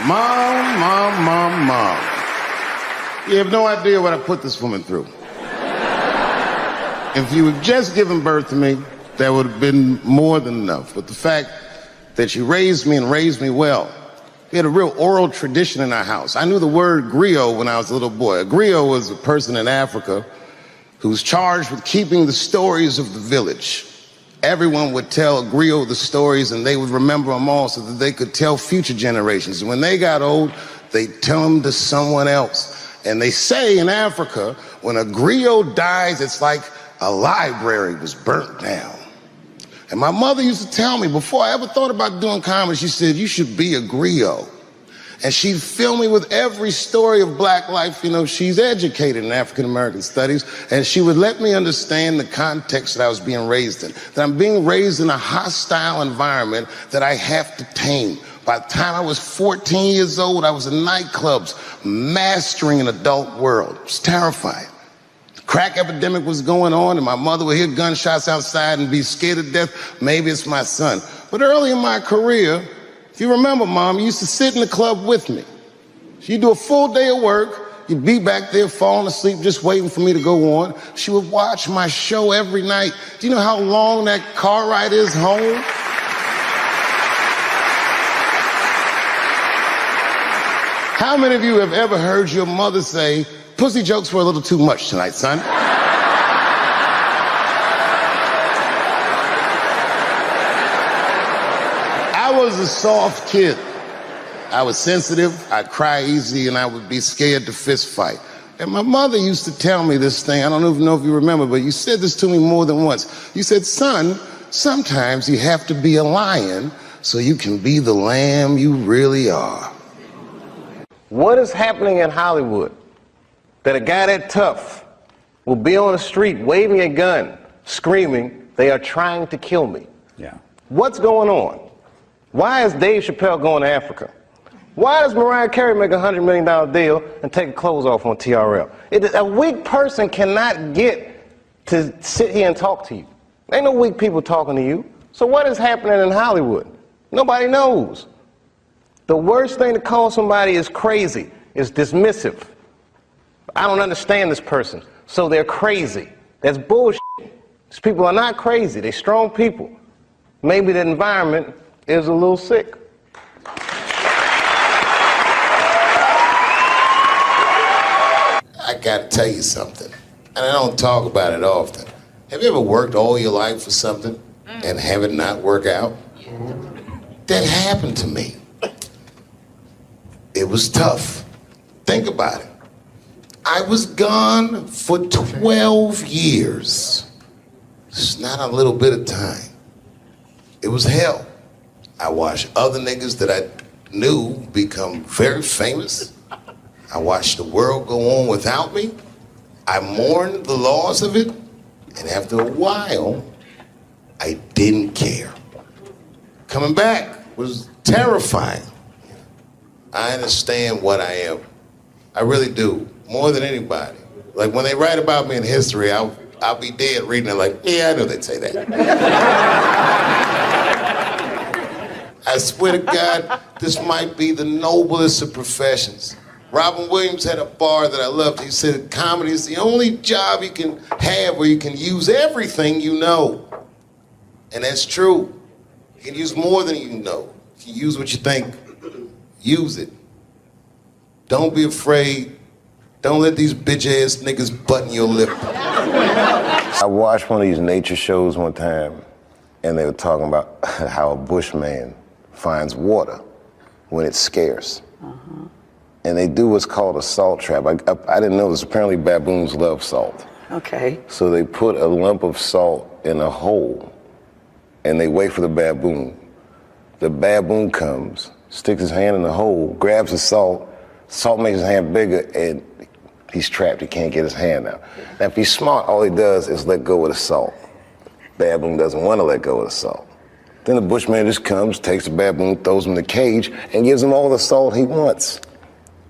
Mom. You have no idea what I put this woman through. If you had just given birth to me, that would have been more than enough. But the fact that she raised me and raised me well, we had a real oral tradition in our house. I knew the word griot when I was a little boy. A griot was a person in Africa who was charged with keeping the stories of the village. Everyone would tell a griot the stories, and they would remember them all so that they could tell future generations. And when they got old, they'd tell them to someone else. And they say in Africa, when a griot dies, it's like a library was burnt down. And my mother used to tell me, before I ever thought about doing comedy, she said, you should be a griot. And she'd fill me with every story of black life. You know, she's educated in African-American studies, and she would let me understand the context that I was being raised in. That I'm being raised in a hostile environment that I have to tame. By the time I was 14 years old, I was in nightclubs, mastering an adult world. It was terrifying. The crack epidemic was going on, and my mother would hear gunshots outside and be scared to death. Maybe it's my son. But early in my career, if you remember, Mom, you used to sit in the club with me. She'd do a full day of work. You'd be back there falling asleep, just waiting for me to go on. She would watch my show every night. Do you know how long that car ride is home? How many of you have ever heard your mother say, pussy jokes were a little too much tonight, son? I was a soft kid. I was sensitive, I'd cry easy, and I would be scared to fist fight. And my mother used to tell me this thing, I don't even know if you remember, but you said this to me more than once. You said, son, sometimes you have to be a lion so you can be the lamb you really are. What is happening in Hollywood that a guy that tough will be on the street waving a gun, screaming, they are trying to kill me? Yeah. What's going on? Why is Dave Chappelle going to Africa? Why does Mariah Carey make a $100 million deal and take her clothes off on TRL? A weak person cannot get to sit here and talk to you. Ain't no weak people talking to you. So what is happening in Hollywood? Nobody knows. The worst thing to call somebody is crazy, is dismissive. I don't understand this person, so they're crazy. That's bullshit. These people are not crazy, they're strong people. Maybe the environment is a little sick. I gotta tell you something, and I don't talk about it often. Have you ever worked all your life for something and have it not work out? That happened to me. It was tough. Think about it. I was gone for 12 years. It's not a little bit of time. It was hell. I watched other niggas that I knew become very famous. I watched the world go on without me. I mourned the loss of it, and after a while, I didn't care. Coming back was terrifying. I understand what I am. I really do, more than anybody. Like when they write about me in history, I'll be dead reading it like, yeah, I know they'd say that. I swear to God, this might be the noblest of professions. Robin Williams had a bar that I loved. He said, comedy is the only job you can have where you can use everything you know. And that's true. You can use more than you know. You can use what you think. Use it. Don't be afraid. Don't let these bitch-ass niggas button your lip. I watched one of these nature shows one time, and they were talking about how a bushman finds water when it's scarce. And they do what's called a salt trap. I didn't know this. Apparently baboons love salt. Okay. So they put a lump of salt in a hole, and they wait for the baboon. The baboon comes, sticks his hand in the hole, grabs the salt makes his hand bigger, and he's trapped. He can't get his hand out. Now, if he's smart, all he does is let go of the salt. Baboon doesn't want to let go of the salt. Then the bushman just comes, takes the baboon, throws him in the cage, and gives him all the salt he wants.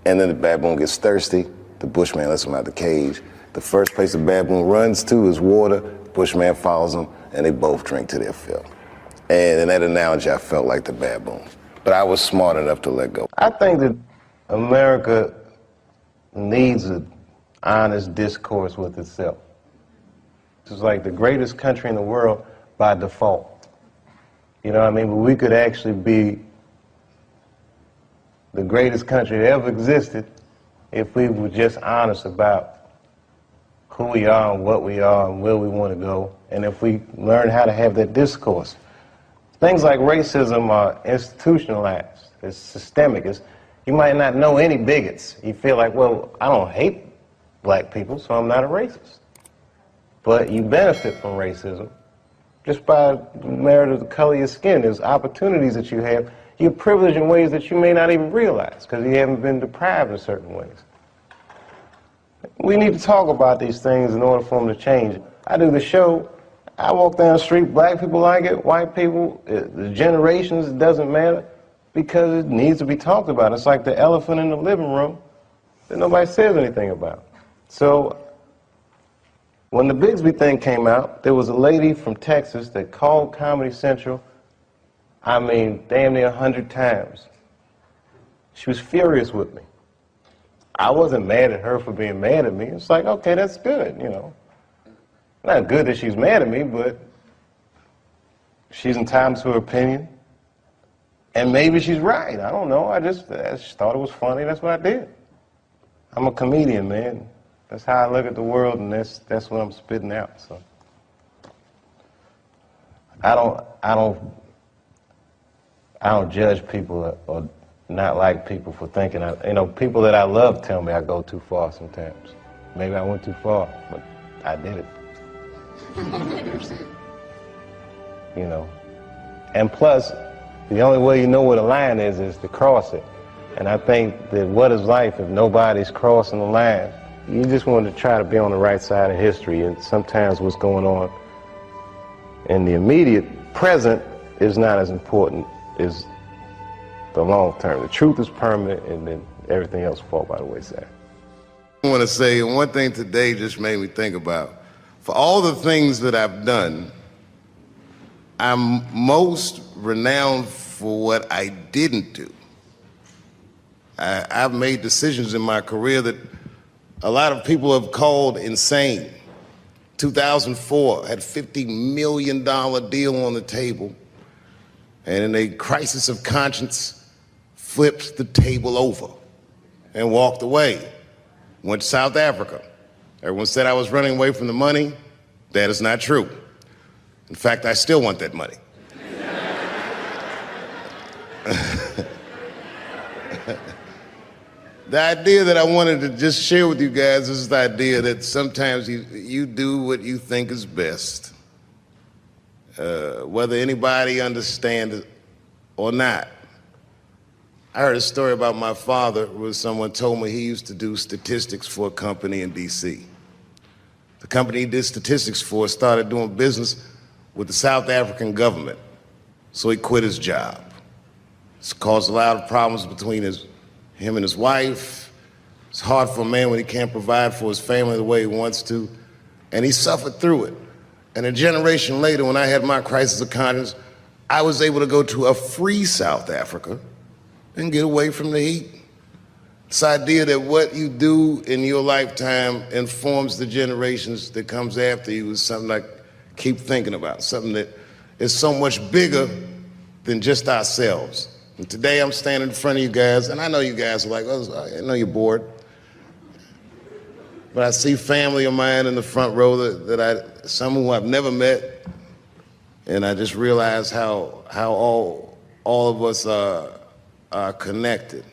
And then the baboon gets thirsty. The bushman lets him out the cage. The first place the baboon runs to is water. The bushman follows him, and they both drink to their fill. And in that analogy, I felt like the baboon. but I was smart enough to let go. I think that America needs an honest discourse with itself. It's like the greatest country in the world by default. You know what I mean? But we could actually be the greatest country that ever existed if we were just honest about who we are and what we are and where we want to go, and if we learn how to have that discourse. Things like racism are institutionalized. It's systemic. You might not know any bigots. You feel like, well, I don't hate black people, so I'm not a racist. But you benefit from racism just by merit of the color of your skin. There's opportunities that you have. You're privileged in ways that you may not even realize because you haven't been deprived in certain ways. We need to talk about these things in order for them to change. I do the show. I walk down the street, black people like it, white people, the generations, it doesn't matter, because it needs to be talked about. It's like the elephant in the living room that nobody says anything about. So when the Bigsby thing came out, there was a lady from Texas that called Comedy Central, I mean, damn near 100 times. She was furious with me. I wasn't mad at her for being mad at me. It's like, okay, that's good, you know. Not good that she's mad at me, but she's entitled to her opinion. And maybe she's right. I don't know. I just thought it was funny. That's what I did. I'm a comedian, man. That's how I look at the world, and that's what I'm spitting out. So I don't judge people or not like people for thinking. People that I love tell me I go too far sometimes. Maybe I went too far, but I did it. You know. And plus, the only way you know where the line is to cross it. And I think that what is life if nobody's crossing the line? You just want to try to be on the right side of history, and sometimes what's going on in the immediate present is not as important as the long term. The truth is permanent, and then everything else falls by the wayside. I want to say one thing today just made me think about. For all the things that I've done, I'm most renowned for what I didn't do. I've made decisions in my career that a lot of people have called insane. 2004, had a $50 million deal on the table, and in a crisis of conscience, flipped the table over and walked away. Went to South Africa. Everyone said I was running away from the money. That is not true. In fact, I still want that money. The idea that I wanted to just share with you guys is the idea that sometimes you do what you think is best, whether anybody understands it or not. I heard a story about my father where someone told me he used to do statistics for a company in D.C. The company he did statistics for started doing business with the South African government, so he quit his job. It's caused a lot of problems between him and his wife. It's hard for a man when he can't provide for his family the way he wants to, and he suffered through it. And a generation later, when I had my crisis of conscience, I was able to go to a free South Africa and get away from the heat. This idea that what you do in your lifetime informs the generations that comes after you is something I keep thinking about, something that is so much bigger than just ourselves. And today I'm standing in front of you guys, and I know you guys are like, oh, I know you're bored. But I see family of mine in the front row some who I've never met, and I just realize how all of us are connected.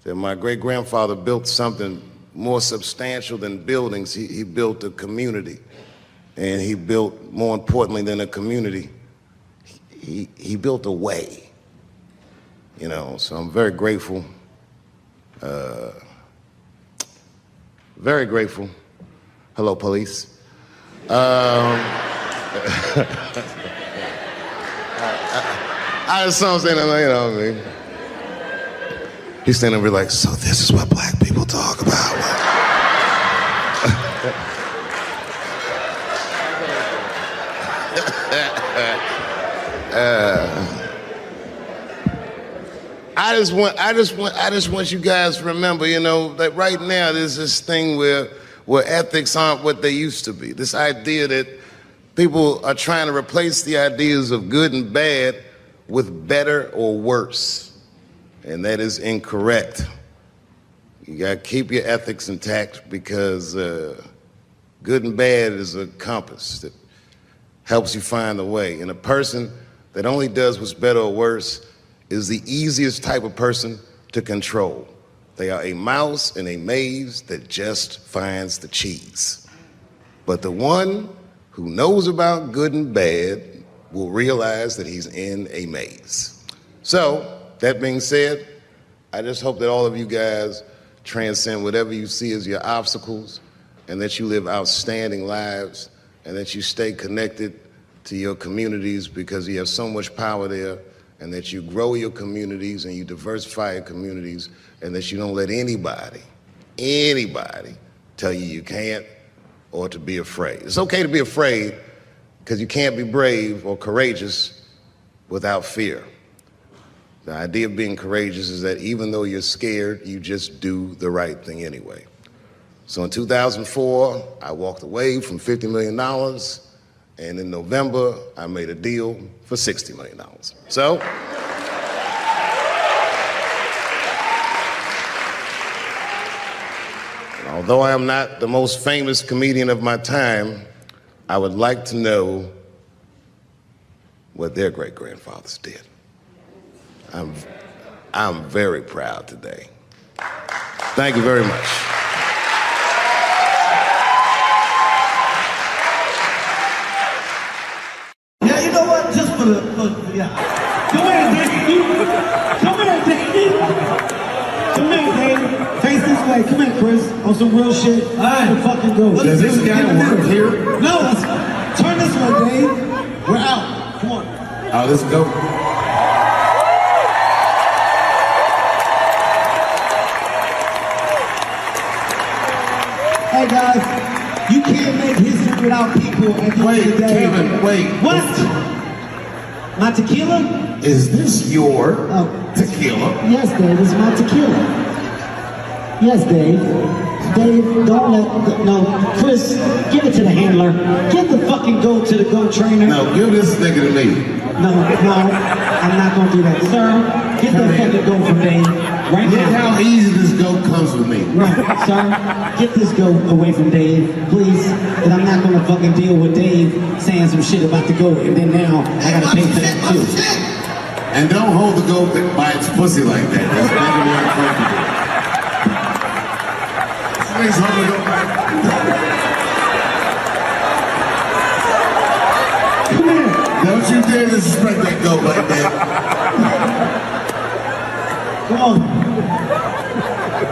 That my great-grandfather built something more substantial than buildings. He built a community, and he built, more importantly than a community, he built a way. You know, so I'm very grateful. Very grateful. Hello, police. I just saw him saying, you know what I mean? He's standing over like, so this is what black people talk about. I just want you guys to remember, you know, that right now there's this thing where ethics aren't what they used to be. This idea that people are trying to replace the ideas of good and bad with better or worse. And that is incorrect. You gotta keep your ethics intact because good and bad is a compass that helps you find the way. And a person that only does what's better or worse is the easiest type of person to control. They are a mouse in a maze that just finds the cheese. But the one who knows about good and bad will realize that he's in a maze. So, that being said, I just hope that all of you guys transcend whatever you see as your obstacles and that you live outstanding lives and that you stay connected to your communities because you have so much power there, and that you grow your communities and you diversify your communities, and that you don't let anybody tell you you can't or to be afraid. It's okay to be afraid because you can't be brave or courageous without fear. The idea of being courageous is that even though you're scared, you just do the right thing anyway. So in 2004, I walked away from $50 million, and in November, I made a deal for $60 million. So, although I am not the most famous comedian of my time, I would like to know what their great-grandfathers did. I'm very proud today. Thank you very much. Yeah, you know what? Just for yeah. Come here, David. Come here, David. Come here, David. Face this way. Come here, Chris. On some real shit. All right. Fucking go. Does this guy work here? No, turn this way, Dave. We're out. Come on. Oh, let's go. Hey guys, you can't make history without people at the end of the day. Kevin, wait. What? My tequila? Is this your tequila? Yes, Dave, it's my tequila. Yes, Dave. Dave, don't let, no, Chris, give it to the handler. Give the fucking goat to the goat trainer. No, give this nigga to me. No, I'm not gonna do that. Sir, get that fucking goat from Dave right Look now. how easy this goat comes with me. No, sir, get this goat away from Dave, please. And I'm not gonna fucking deal with Dave saying some shit about the goat, and then now I gotta pay for that too. And don't hold the goat by its pussy like that. That's never what I'm supposed to do. Somebody's holding the goat back. Come here. Don't you dare disrespect that goat like that. Come on.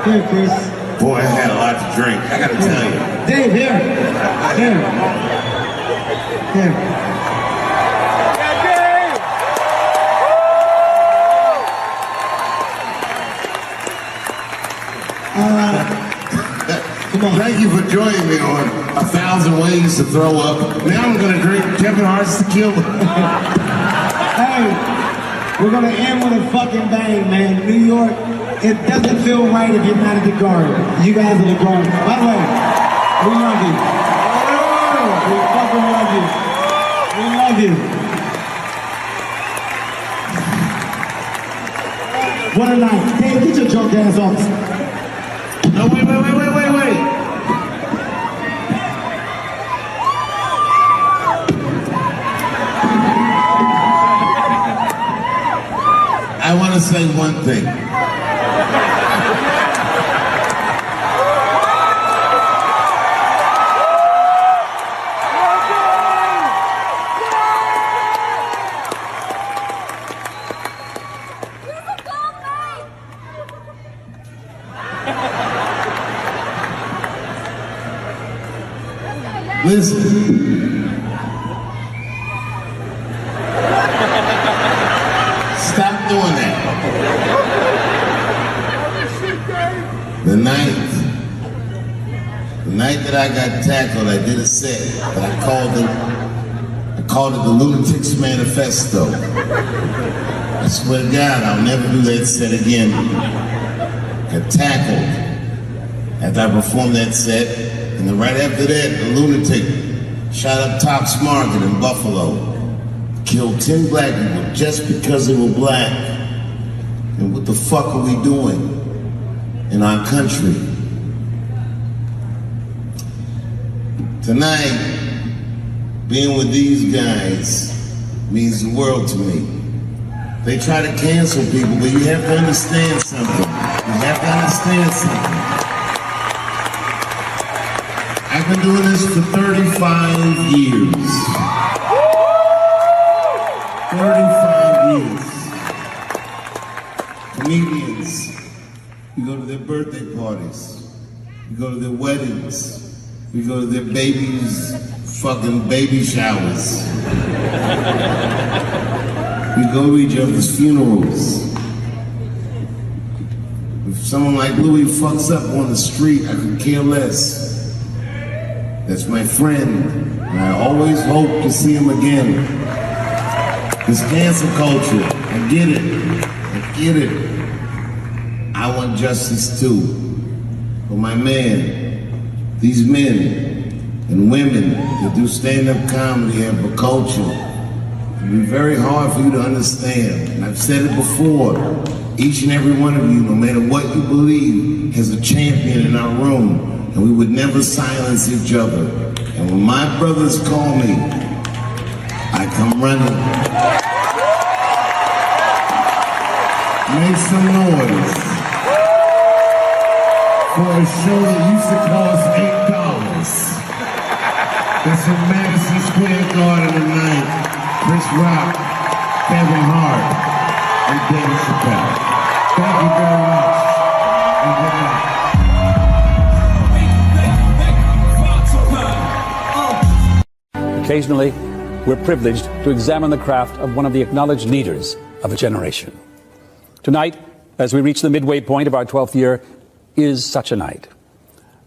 Here, Chris. Boy, I had a lot to drink. I gotta tell you. Dave, here. Here. Here. Come on. Thank you for joining me on 1,000 Ways to Throw Up. Now I'm gonna drink Kevin Hart's tequila. Hey, we're gonna end with a fucking bang, man. New York, it doesn't feel right if you're not at the Garden. You guys are the Garden. By the way, we love you. We fucking love you. We love you. What a night. Dave, get your drunk ass off. No, wait. I want to say one thing. Listen. Stop doing that. The night that I got tackled, I did a set, but I called it the Lunatics Manifesto. I swear to God, I'll never do that set again. Got tackled after I performed that set, and then right after that, the lunatic shot up Tops Market in Buffalo, killed 10 black people just because they were black. And what the fuck are we doing in our country? Tonight, being with these guys means the world to me. They try to cancel people, but you have to understand something. You have to understand something. I've been doing this for 35 years. 35 years. Comedians, you go to their birthday parties, you go to their weddings, we go to their babies' fucking baby showers. We go to each other's funerals. If someone like Louis fucks up on the street, I could care less. That's my friend, and I always hope to see him again. This cancel culture, I get it. I get it. I want justice too. But my man, these men and women that do stand-up comedy have a culture. It'll be very hard for you to understand. And I've said it before, each and every one of you, no matter what you believe, has a champion in our room, and we would never silence each other. And when my brothers call me, I come running. Make some noise for a show that used to cost $8. That's in Madison Square Garden tonight. Chris Rock, Kevin Hart, and Dave Chappelle. Thank you very much. And good night. Occasionally, we're privileged to examine the craft of one of the acknowledged leaders of a generation. Tonight, as we reach the midway point of our 12th year, is such a night.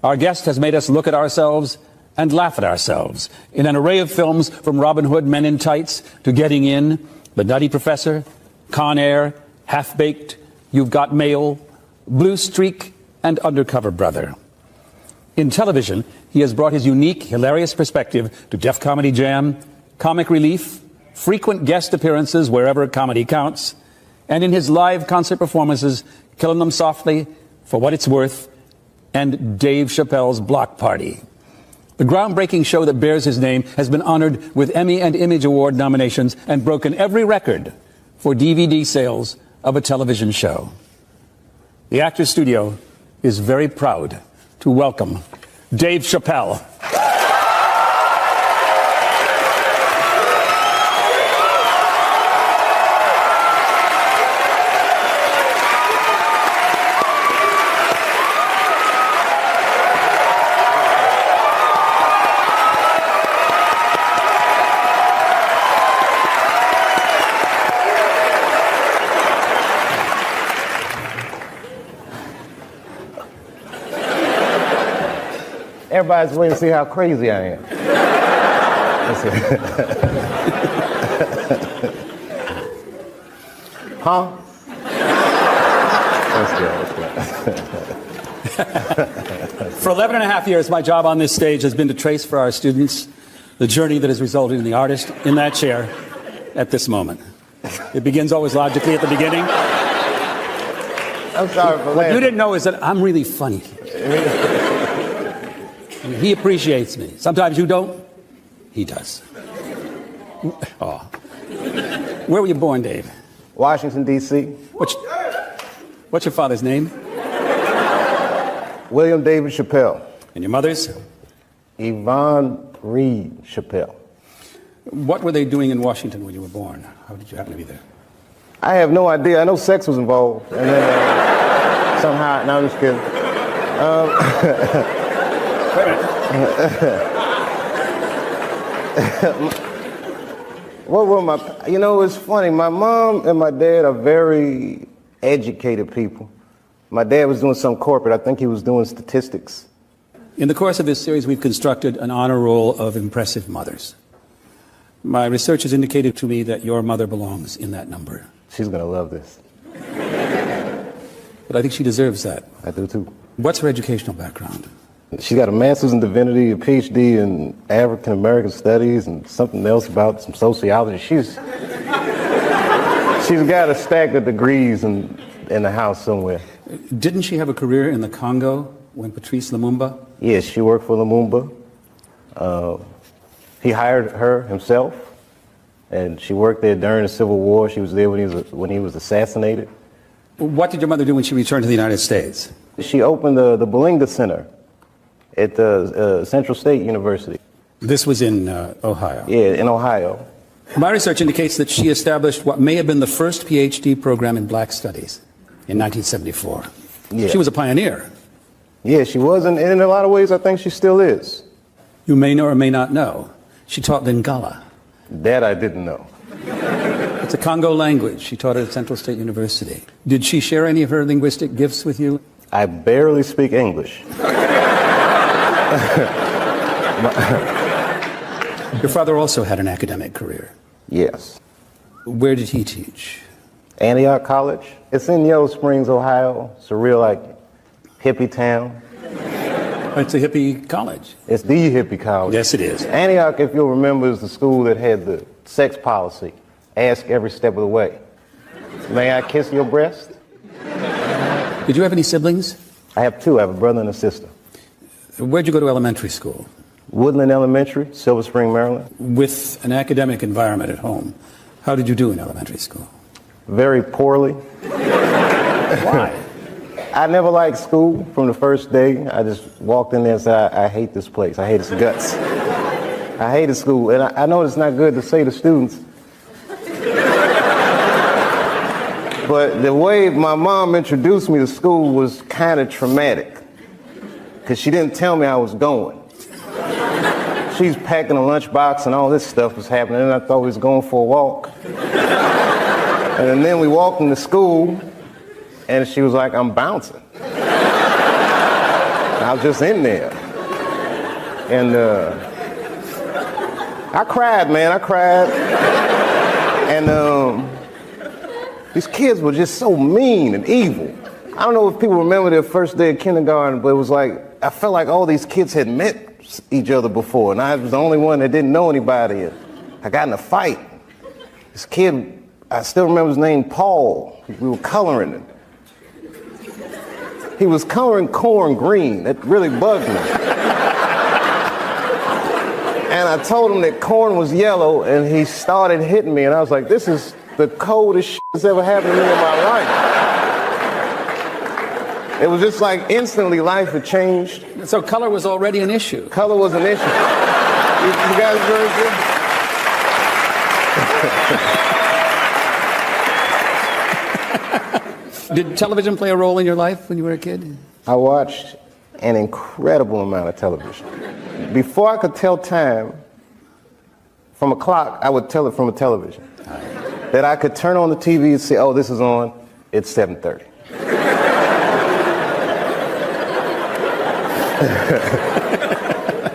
Our guest has made us look at ourselves and laugh at ourselves in an array of films from Robin Hood Men in Tights to Getting In, The Nutty Professor, Con Air, Half-Baked, You've Got Mail, Blue Streak, and Undercover Brother. In television, he has brought his unique, hilarious perspective to Def Comedy Jam, Comic Relief, frequent guest appearances wherever comedy counts, and in his live concert performances, Killing Them Softly, For What It's Worth, and Dave Chappelle's Block Party. The groundbreaking show that bears his name has been honored with Emmy and Image Award nominations and broken every record for DVD sales of a television show. The Actors Studio is very proud to welcome Dave Chappelle. Everybody's waiting to see how crazy I am. Huh? Let's go. For 11 and a half years, my job on this stage has been to trace for our students the journey that has resulted in the artist in that chair at this moment. It begins always logically at the beginning. I'm sorry for What you didn't know is that I'm really funny. He appreciates me. Sometimes you don't. He does. Oh. Where were you born, Dave? Washington, D.C. What's your father's name? William David Chappelle. And your mother's? Yvonne Reed Chappelle. What were they doing in Washington when you were born? How did you happen to be there? I have no idea. I know sex was involved. And then somehow, no, I'm just kidding. Wait a minute. What were my, you know, it's funny. My mom and my dad are very educated people. My dad was doing some corporate. I think he was doing statistics. In the course of this series, we've constructed an honor roll of impressive mothers. My research has indicated to me that your mother belongs in that number. She's going to love this. But I think she deserves that. I do too. What's her educational background? She got a master's in divinity, a PhD in African American studies, and something else about some sociology. She's got a stack of degrees in the house somewhere. Didn't she have a career in the Congo when Patrice Lumumba? Yes, she worked for Lumumba. He hired her himself, and she worked there during the Civil War. She was there when he was assassinated. What did your mother do when she returned to the United States? She opened the Belinga Center at the Central State University. This was in Ohio. Yeah, in Ohio. My research indicates that she established what may have been the first PhD program in black studies in 1974. Yeah. She was a pioneer. Yeah, she was, and in a lot of ways, I think she still is. You may know or may not know, she taught Lingala. That I didn't know. It's a Congo language. She taught it at Central State University. Did she share any of her linguistic gifts with you? I barely speak English. Your father also had an academic career. Yes. Where did he teach? Antioch College. It's in Yellow Springs, Ohio. It's a real, hippie town. It's a hippie college. It's the hippie college. Yes, it is. Antioch, if you'll remember, is the school that had the sex policy. Ask every step of the way. May I kiss your breast? Did you have any siblings? I have two. I have a brother and a sister. Where'd you go to elementary school? Woodland Elementary, Silver Spring, Maryland. With an academic environment at home, how did you do in elementary school? Very poorly. Why? I never liked school from the first day. I just walked in there and said, I hate this place. I hate its guts. I hated school. And I know it's not good to say to students, but the way my mom introduced me to school was kind of traumatic, because she didn't tell me I was going. She's packing a lunchbox and all this stuff was happening, and I thought we was going for a walk. And then we walked into school, and she was like, I'm bouncing. I was just in there. And I cried, man, I cried. And these kids were just so mean and evil. I don't know if people remember their first day of kindergarten, but it was like, I felt like all these kids had met each other before, and I was the only one that didn't know anybody. And I got in a fight. This kid, I still remember his name, Paul. We were coloring it. He was coloring corn green. That really bugged me. And I told him that corn was yellow, and he started hitting me, and I was like, this is the coldest shit that's ever happened to me in my life. It was just like instantly life had changed. So color was already an issue. Color was an issue. You guys very good? Did television play a role in your life when you were a kid? I watched an incredible amount of television. Before I could tell time from a clock, I would tell it from a television. That I could turn on the TV and say, oh, this is on, it's 7:30.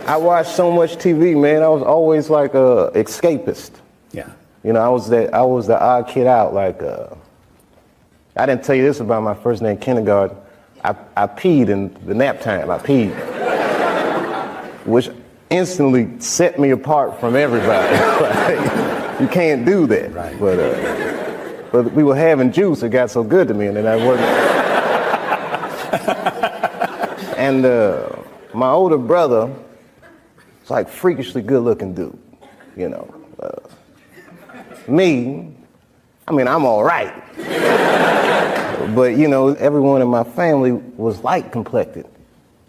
I watched so much TV, man. I was always like a escapist. Yeah. You know, I was the odd kid out. Like, I didn't tell you this about my first day in kindergarten. I peed in the nap time. I peed, which instantly set me apart from everybody. Like, you can't do that. Right. But we were having juice. It got so good to me, and then I wasn't. And my older brother was like freakishly good-looking dude, you know. Me, I mean, I'm all right. But, you know, everyone in my family was light-complected,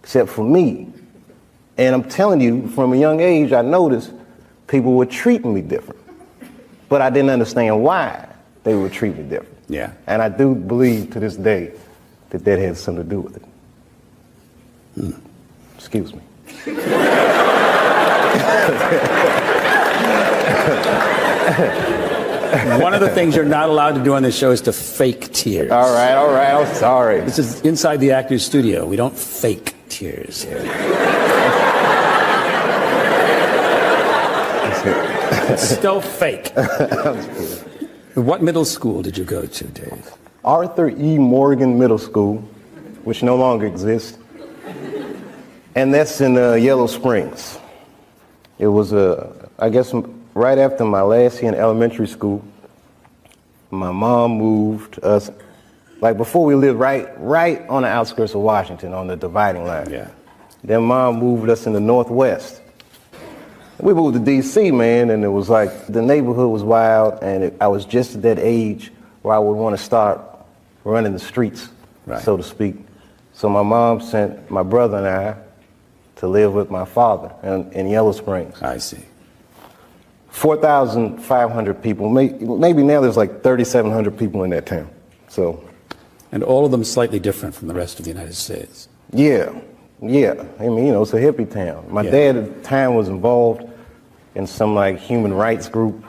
except for me. And I'm telling you, from a young age, I noticed people were treating me different. But I didn't understand why they would treat me different. Yeah. And I do believe to this day that that had something to do with it. Excuse me. One of the things you're not allowed to do on this show is to fake tears. All right, I'm sorry. This is inside the actor's studio. We don't fake tears here. It's still fake. What middle school did you go to, Dave? Arthur E. Morgan Middle School, which no longer exists. And that's in Yellow Springs. It was, I guess, right after my last year in elementary school, my mom moved us, like before we lived right on the outskirts of Washington, on the dividing line. Yeah. Then mom moved us in the Northwest. We moved to D.C., man, and it was like the neighborhood was wild, and I was just at that age where I would want to start running the streets, right, so to speak. So my mom sent my brother and I to live with my father in Yellow Springs. I see. 4,500 people. Maybe now there's like 3,700 people in that town. So. And all of them slightly different from the rest of the United States. Yeah. I mean, you know, it's a hippie town. My dad at the time was involved in some like human rights group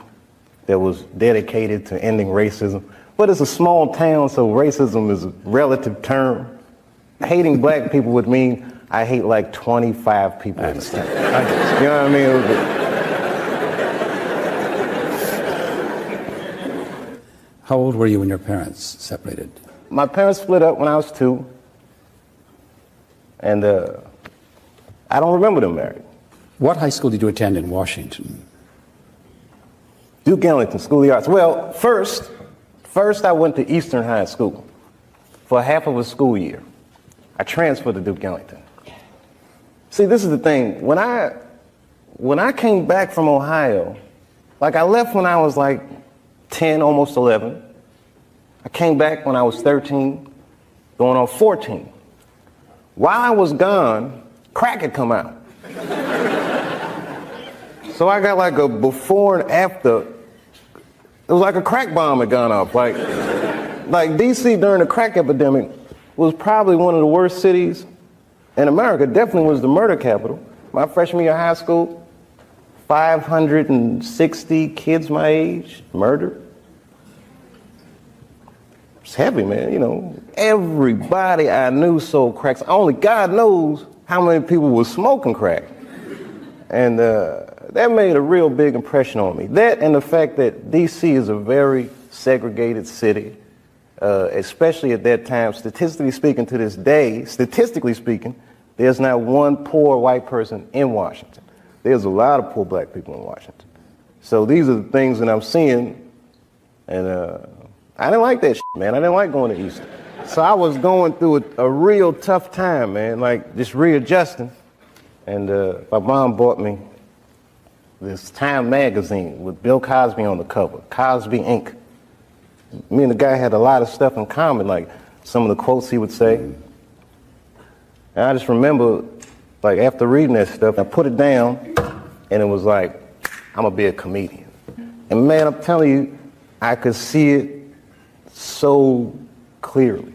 that was dedicated to ending racism. But it's a small town, so racism is a relative term. Hating black people would mean I hate like 25 people in the town. You know what I mean? How old were you when your parents separated? My parents split up when I was 2. And I don't remember them married. What high school did you attend in Washington? Duke Ellington School of the Arts. Well, first I went to Eastern High School for half of a school year. I transferred to Duke Ellington. See, this is the thing. When I came back from Ohio, like I left when I was like 10, almost 11. I came back when I was 13, going on 14. While I was gone, crack had come out. So I got like a before and after. It was like a crack bomb had gone off. Like DC during the crack epidemic was probably one of the worst cities in America. Definitely was the murder capital. My freshman year of high school, 560 kids my age murdered. It's heavy, man, you know. Everybody I knew sold cracks. Only God knows how many people were smoking crack. And that made a real big impression on me. That and the fact that D.C. is a very segregated city, especially at that time. Statistically speaking, to this day, statistically speaking, there's not one poor white person in Washington. There's a lot of poor black people in Washington. So these are the things that I'm seeing, and I didn't like that shit, man. I didn't like going to Eastern. So I was going through a real tough time, man, like just readjusting. And my mom bought me this Time magazine with Bill Cosby on the cover, Cosby Inc. Me and the guy had a lot of stuff in common, like some of the quotes he would say. And I just remember, like after reading that stuff, I put it down, and it was like, I'm gonna be a comedian. And man, I'm telling you, I could see it so clearly.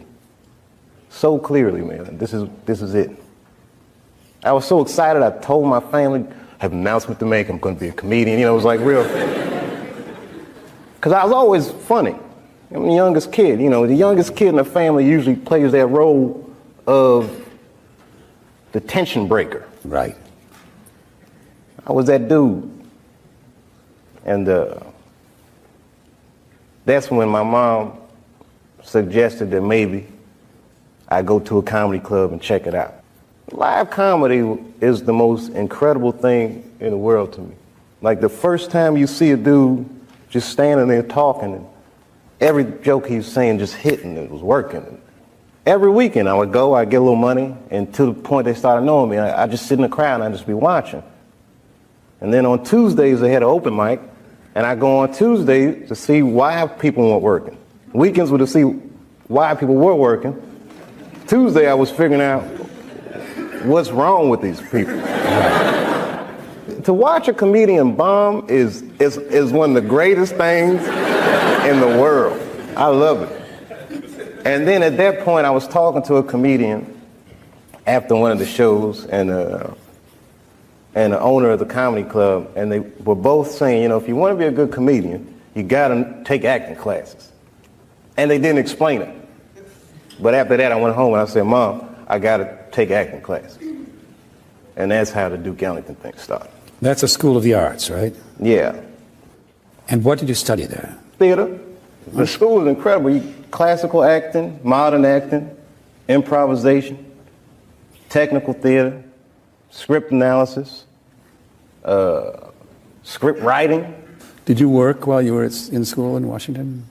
So clearly, man. This is it. I was so excited, I told my family, I have an announcement to make, I'm gonna be a comedian. You know, it was like real. Because I was always funny. I'm the youngest kid. You know, the youngest kid in the family usually plays that role of the tension breaker. Right. I was that dude. And that's when my mom suggested that maybe I go to a comedy club and check it out. Live comedy is the most incredible thing in the world to me. Like the first time you see a dude just standing there talking, and every joke he was saying just hitting, it was working. Every weekend I would go, I'd get a little money, and to the point they started knowing me, I'd just sit in the crowd and I'd just be watching. And then on Tuesdays they had an open mic, and I go on Tuesday to see why people weren't working. Weekends were to see why people were working. Tuesday I was figuring out what's wrong with these people. To watch a comedian bomb is one of the greatest things in the world. I love it. And then at that point, I was talking to a comedian after one of the shows, and the owner of the comedy club, and they were both saying, you know, if you want to be a good comedian, you got to take acting classes. And they didn't explain it. But after that, I went home and I said, Mom, I got to take acting classes. And that's how the Duke Ellington thing started. That's a school of the arts, right? Yeah. And what did you study there? Theater. The school is incredible. Classical acting, modern acting, improvisation, technical theater, script analysis, script writing. Did you work while you were in school in Washington?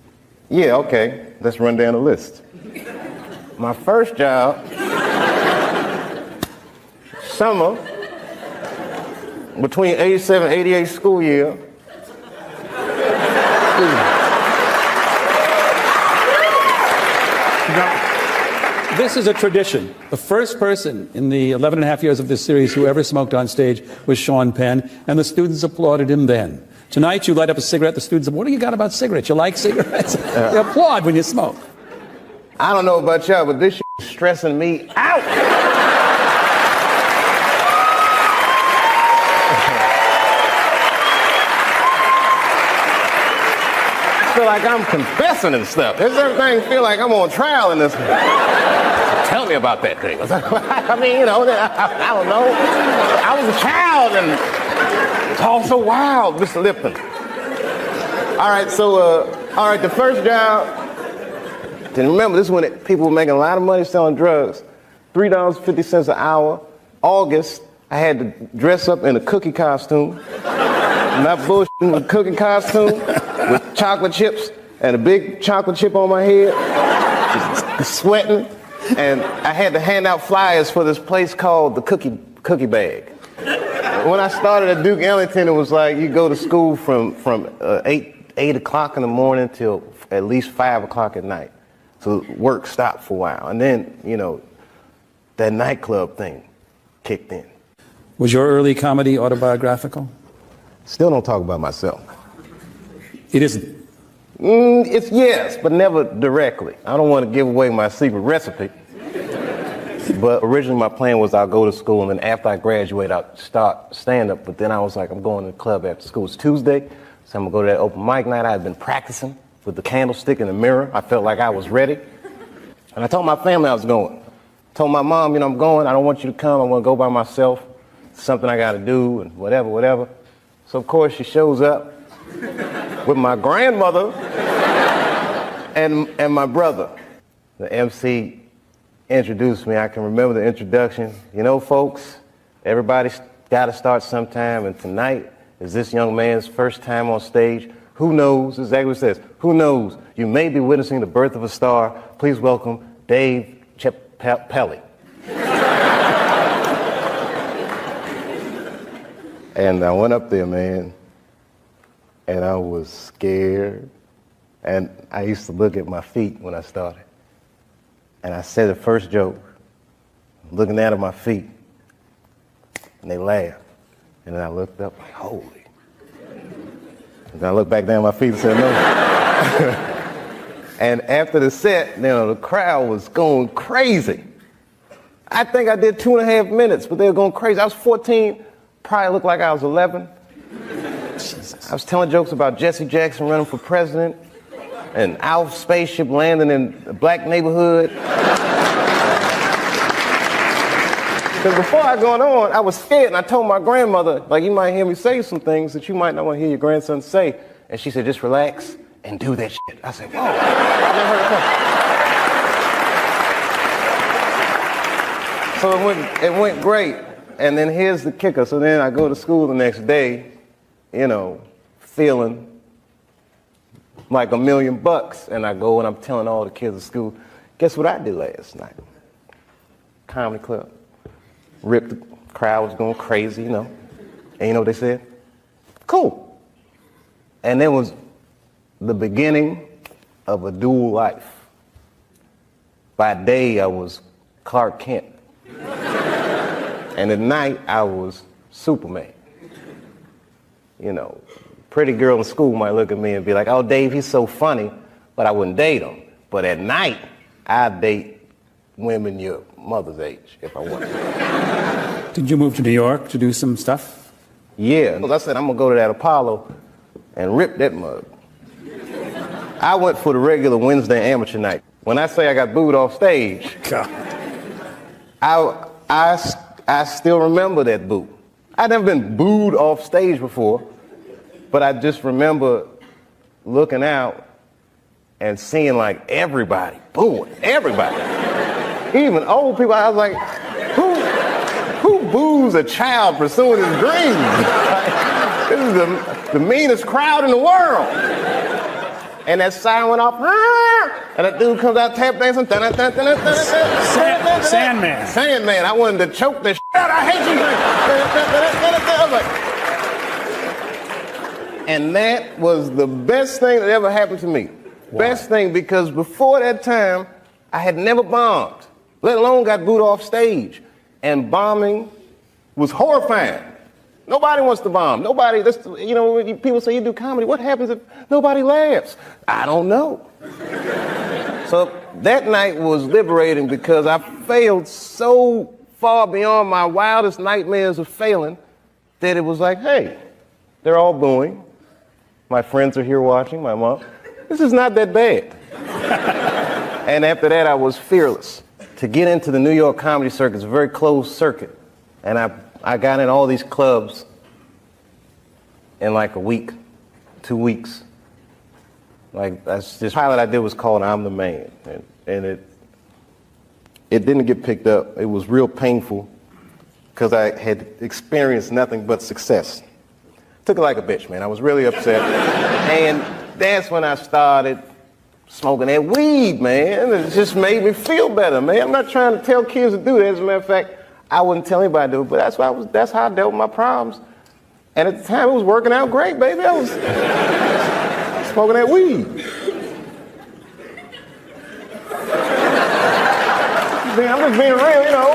Yeah, okay. Let's run down the list. My first job, summer, between 87 and 88 school year. This is a tradition. The first person in the 11 and a half years of this series who ever smoked on stage was Sean Penn, and the students applauded him then. Tonight, you light up a cigarette, the students say, what do you got about cigarettes? You like cigarettes? They applaud when you smoke. I don't know about y'all, but this shit is stressing me out. I feel like I'm confessing and stuff. Does everything feel like I'm on trial in this? Tell me about that thing. I mean, you know, I don't know. I was a child and it's all so wild, Mr. Lipton. All right, so, the first job, and remember, this is when people were making a lot of money selling drugs. $3.50 an hour. August, I had to dress up in a cookie costume. Not bullshitting, with a cookie costume with chocolate chips and a big chocolate chip on my head, just sweating. And I had to hand out flyers for this place called the Cookie Bag. When I started at Duke Ellington, it was like you go to school from 8 o'clock in the morning till at least 5 o'clock at night. So work stopped for a while. And then, you know, that nightclub thing kicked in. Was your early comedy autobiographical? Still don't talk about myself. It isn't. It's yes, but never directly. I don't want to give away my secret recipe. But originally my plan was I'll go to school, and then after I graduate, I'll start stand-up. But then I was like, I'm going to the club after school. It's Tuesday, so I'm going to go to that open mic night. I had been practicing with the candlestick in the mirror. I felt like I was ready. And I told my family I was going. Told my mom, you know, I'm going. I don't want you to come. I want to go by myself. It's something I got to do and whatever. So, of course, she shows up with my grandmother and my brother. The MC introduced me. I can remember the introduction. You know, folks, everybody's got to start sometime, and tonight is this young man's first time on stage. Who knows? Exactly what it says. Who knows? You may be witnessing the birth of a star. Please welcome Dave Chappelle. And I went up there, man, and I was scared. And I used to look at my feet when I started. And I said the first joke, looking down at my feet, and they laughed. And then I looked up, like, holy. And then I looked back down at my feet and said, no. And after the set, you know, the crowd was going crazy. I think I did 2.5 minutes, but they were going crazy. I was 14, probably looked like I was 11. Jesus. I was telling jokes about Jesse Jackson running for president, and Alf's spaceship landing in a black neighborhood. Because before I got on, I was scared, and I told my grandmother, like, you might hear me say some things that you might not want to hear your grandson say. And she said, just relax and do that shit. I said, whoa. I never heard it. So it went great. And then here's the kicker. So then I go to school the next day, you know, feeling like $1 million. And I go and I'm telling all the kids at school, guess what I did last night? Comedy club. Ripped, the crowd was going crazy, you know. And you know what they said? Cool. And it was the beginning of a dual life. By day, I was Clark Kent. And at night, I was Superman. You know, pretty girl in school might look at me and be like, oh, Dave, he's so funny, but I wouldn't date him. But at night, I'd date women your mother's age if I wanted. Did you move to New York to do some stuff? Yeah. I said, I'm going to go to that Apollo and rip that mug. I went for the regular Wednesday amateur night. When I say I got booed off stage, God. I still remember that boo. I'd never been booed off stage before, but I just remember looking out and seeing like everybody booing, everybody. Even old people, I was like, who boos a child pursuing his dreams? Like, this is the meanest crowd in the world. And that siren went off, and that dude comes out tap dancing. Sandman. Sandman. I wanted to choke the shit out. I hate you. And that was the best thing that ever happened to me. Wow. Best thing, because before that time, I had never bombed, let alone got booed off stage. And bombing was horrifying. Nobody wants to bomb. Nobody, when people say you do comedy, what happens if nobody laughs? I don't know. So that night was liberating because I failed so far beyond my wildest nightmares of failing that it was like, hey, they're all booing. My friends are here watching, my mom. This is not that bad. And after that, I was fearless. To get into the New York comedy circuit is a very closed circuit. And I got in all these clubs in like a week, 2 weeks. Like this pilot I did was called I'm the Man. And it didn't get picked up. It was real painful because I had experienced nothing but success. Took it like a bitch, man. I was really upset. And that's when I started smoking that weed, man. It just made me feel better, man. I'm not trying to tell kids to do that. As a matter of fact, I wouldn't tell anybody to do it, but that's how I dealt with my problems. And at the time, it was working out great, baby. I was smoking that weed. I'm just being real, you know.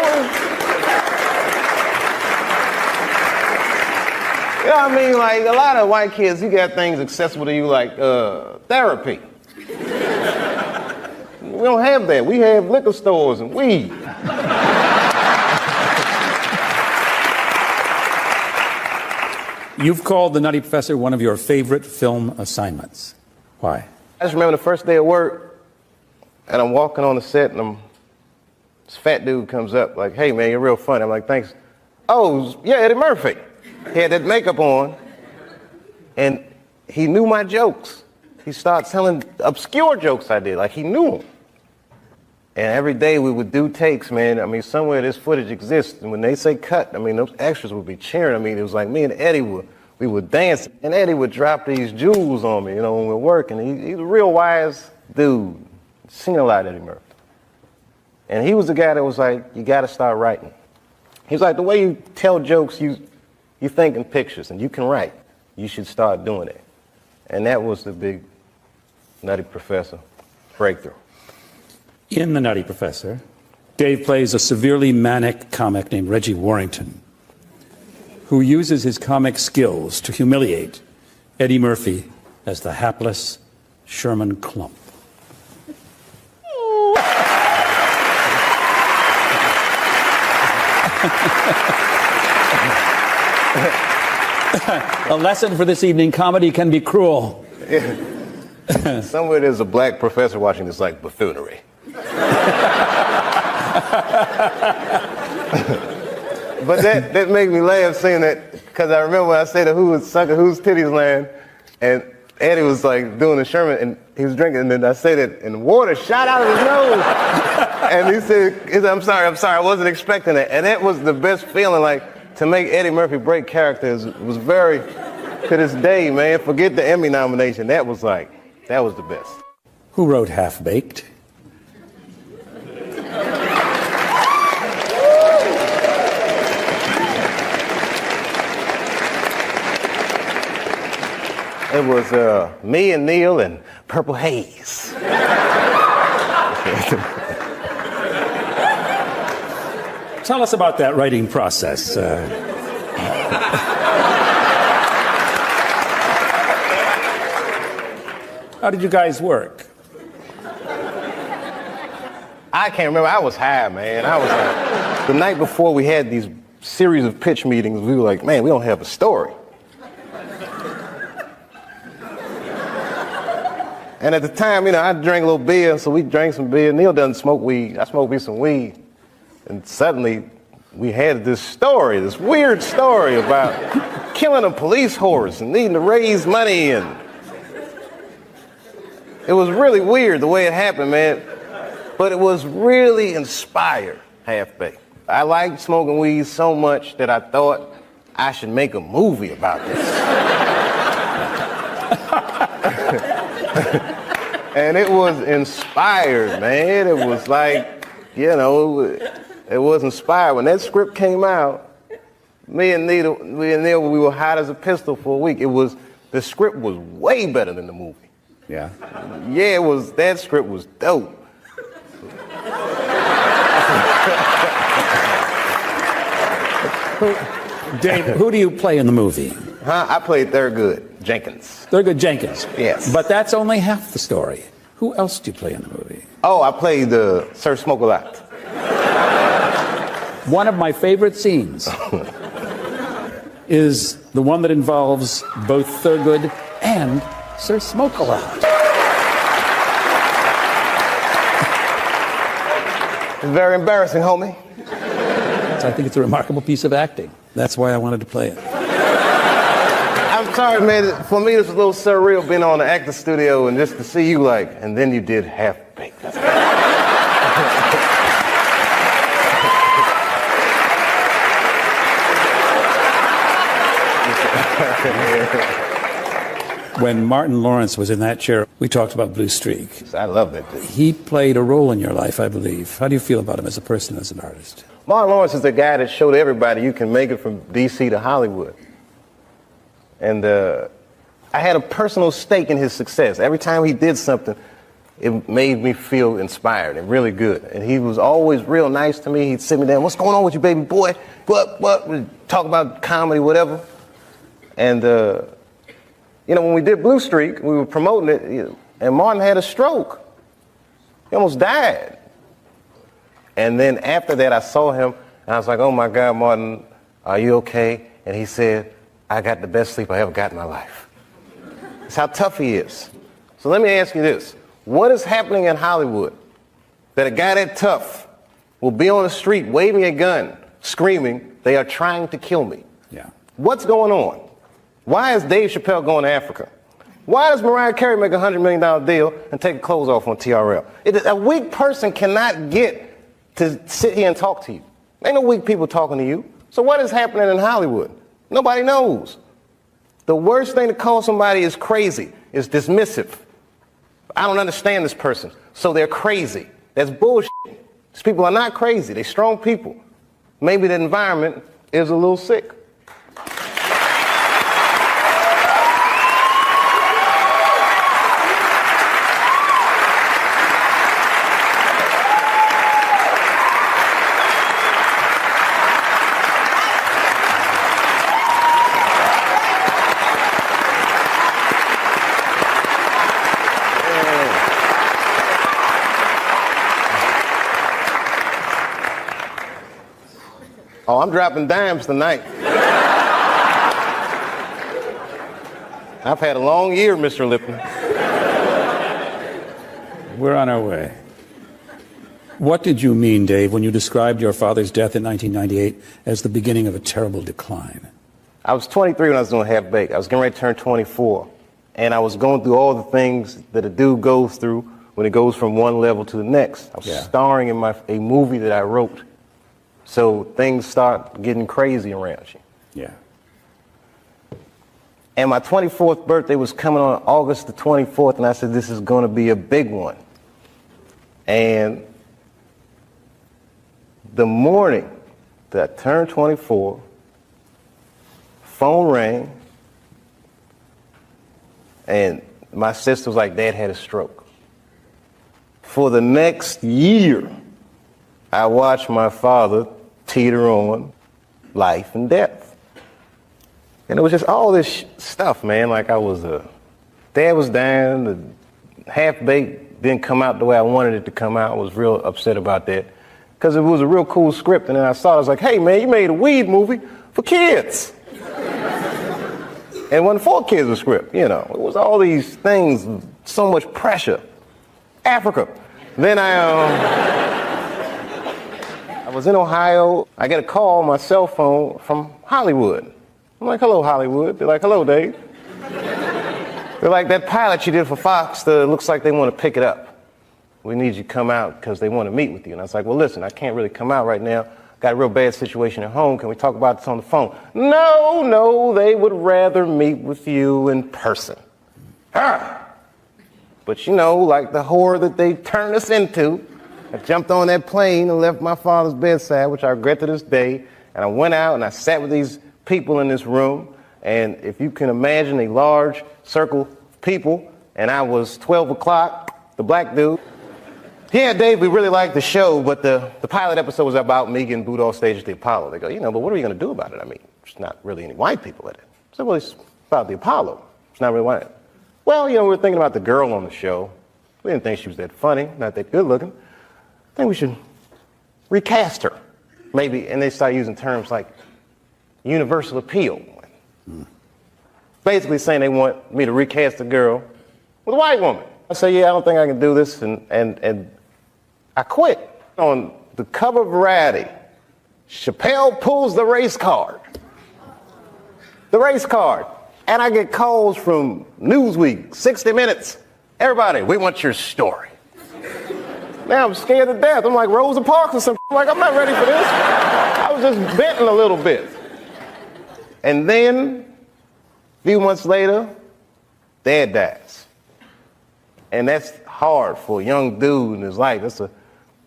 You know what I mean? Like, a lot of white kids, you got things accessible to you like therapy. We don't have that. We have liquor stores and weed. You've called The Nutty Professor one of your favorite film assignments. Why? I just remember the first day of work, and I'm walking on the set, and this fat dude comes up like, hey, man, you're real funny. I'm like, thanks. Oh, yeah, Eddie Murphy. He had that makeup on, and he knew my jokes. He started telling obscure jokes I did, like he knew them. And every day we would do takes, man. I mean, somewhere this footage exists. And when they say cut, I mean, those extras would be cheering. I mean, it was like me and Eddie we would dance. And Eddie would drop these jewels on me, you know, when we're working. He's a real wise dude. Seen a lot of Eddie Murphy. And he was the guy that was like, you got to start writing. He was like, the way you tell jokes, you think in pictures, and you can write. You should start doing it. And that was the big Nutty Professor breakthrough. In The Nutty Professor, Dave plays a severely manic comic named Reggie Warrington, who uses his comic skills to humiliate Eddie Murphy as the hapless Sherman Klump. A lesson for this evening: comedy can be cruel. Somewhere there's a black professor watching this like buffoonery. But that made me laugh saying that, because I remember when I said who was sucking whose titties land, and Eddie was like doing the Sherman, and he was drinking, and then I said it, and water shot out of his nose. And he said, I'm sorry, I wasn't expecting it. And that was the best feeling, like, to make Eddie Murphy break characters was very, to this day, man, forget the Emmy nomination, that was the best. Who wrote Half Baked? It was me and Neil and Purple Haze. Tell us about that writing process. How did you guys work? I can't remember. I was high, man. I was high. The night before we had these series of pitch meetings, we were like, man, we don't have a story. And at the time, you know, I drank a little beer, so we drank some beer. Neil doesn't smoke weed. I smoked me some weed. And suddenly, we had this story, this weird story about killing a police horse and needing to raise money. And It was really weird the way it happened, man. But it was really inspired, Half-Baked. I liked smoking weed so much that I thought I should make a movie about this. And it was inspired, man. It was like, you know, it was inspired. When that script came out, me and Neil, we were hot as a pistol for a week. The script was way better than the movie. Yeah. Yeah, that script was dope. Dave, who do you play in the movie? I played Thurgood Jenkins. Thurgood Jenkins. Yes. But that's only half the story. Who else do you play in the movie? Oh, I played Sir Smoke-A-Lot. One of my favorite scenes is the one that involves both Thurgood and Sir Smoke-A-Lot. Very embarrassing, homie. So I think it's a remarkable piece of acting. That's why I wanted to play it. I'm sorry, man. For me, it's a little surreal being on the actor studio and just to see you and then you did Half-Baked. When Martin Lawrence was in that chair, we talked about Blue Streak. I love that dude. He played a role in your life, I believe. How do you feel about him as a person, as an artist? Martin Lawrence is the guy that showed everybody you can make it from D.C. to Hollywood. And I had a personal stake in his success. Every time he did something, it made me feel inspired and really good. And he was always real nice to me. He'd sit me down, "What's going on with you, baby boy? What? We'd talk about comedy, whatever." And, you know, when we did Blue Streak, we were promoting it, and Martin had a stroke. He almost died. And then after that, I saw him, and I was like, "Oh, my God, Martin, are you okay?" And he said, "I got the best sleep I ever got in my life." That's how tough he is. So let me ask you this. What is happening in Hollywood that a guy that tough will be on the street waving a gun, screaming, "They are trying to kill me"? Yeah. What's going on? Why is Dave Chappelle going to Africa? Why does Mariah Carey make a $100 million deal and take her clothes off on TRL? A weak person cannot get to sit here and talk to you. Ain't no weak people talking to you. So what is happening in Hollywood? Nobody knows. The worst thing to call somebody is crazy, is dismissive. I don't understand this person, so they're crazy. That's bullshit. These people are not crazy. They're strong people. Maybe the environment is a little sick. Oh, I'm dropping dimes tonight. I've had a long year, Mr. Lipton. We're on our way. What did you mean, Dave, when you described your father's death in 1998 as the beginning of a terrible decline? I was 23 when I was doing Half-Baked. I was getting ready to turn 24. And I was going through all the things that a dude goes through when it goes from one level to the next. I was starring in a movie that I wrote. So things start getting crazy around you. Yeah. And my 24th birthday was coming on August the 24th, and I said, this is going to be a big one. And the morning that I turned 24, phone rang, and my sister was like, Dad had a stroke. For the next year, I watched my father teeter on life and death. And it was just all this stuff, man. Like Dad was dying, the Half-Baked didn't come out the way I wanted it to come out. I was real upset about that. Because it was a real cool script. And then I saw it, I was like, hey, man, you made a weed movie for kids. And it wasn't for kids, the script, you know. It was all these things, so much pressure. Africa. Then I was in Ohio. I get a call on my cell phone from Hollywood. I'm like, hello, Hollywood. They're like, hello, Dave. They're like, that pilot you did for Fox, looks like they want to pick it up. We need you to come out because they want to meet with you. And I was like, well, listen, I can't really come out right now. Got a real bad situation at home. Can we talk about this on the phone? No, they would rather meet with you in person. But you know, like the horror that they turned us into, I jumped on that plane and left my father's bedside, which I regret to this day. And I went out and I sat with these people in this room. And if you can imagine a large circle of people, and I was 12 o'clock, the black dude. Yeah, Dave, we really liked the show, but the pilot episode was about me getting booed off stage at the Apollo. They go, but what are we going to do about it? I mean, there's not really any white people in it. I said, well, it's about the Apollo. It's not really white. Well, we were thinking about the girl on the show. We didn't think she was that funny, not that good looking. I think we should recast her, maybe. And they start using terms like universal appeal. Basically saying they want me to recast the girl with a white woman. I say, yeah, I don't think I can do this, and I quit. On the cover of Variety, Chappelle pulls the race card. The race card. And I get calls from Newsweek, 60 Minutes. Everybody, we want your story. Now I'm scared to death. I'm like Rosa Parks or something. I'm like, I'm not ready for this. I was just venting a little bit. And then, a few months later, Dad dies. And that's hard for a young dude in his life.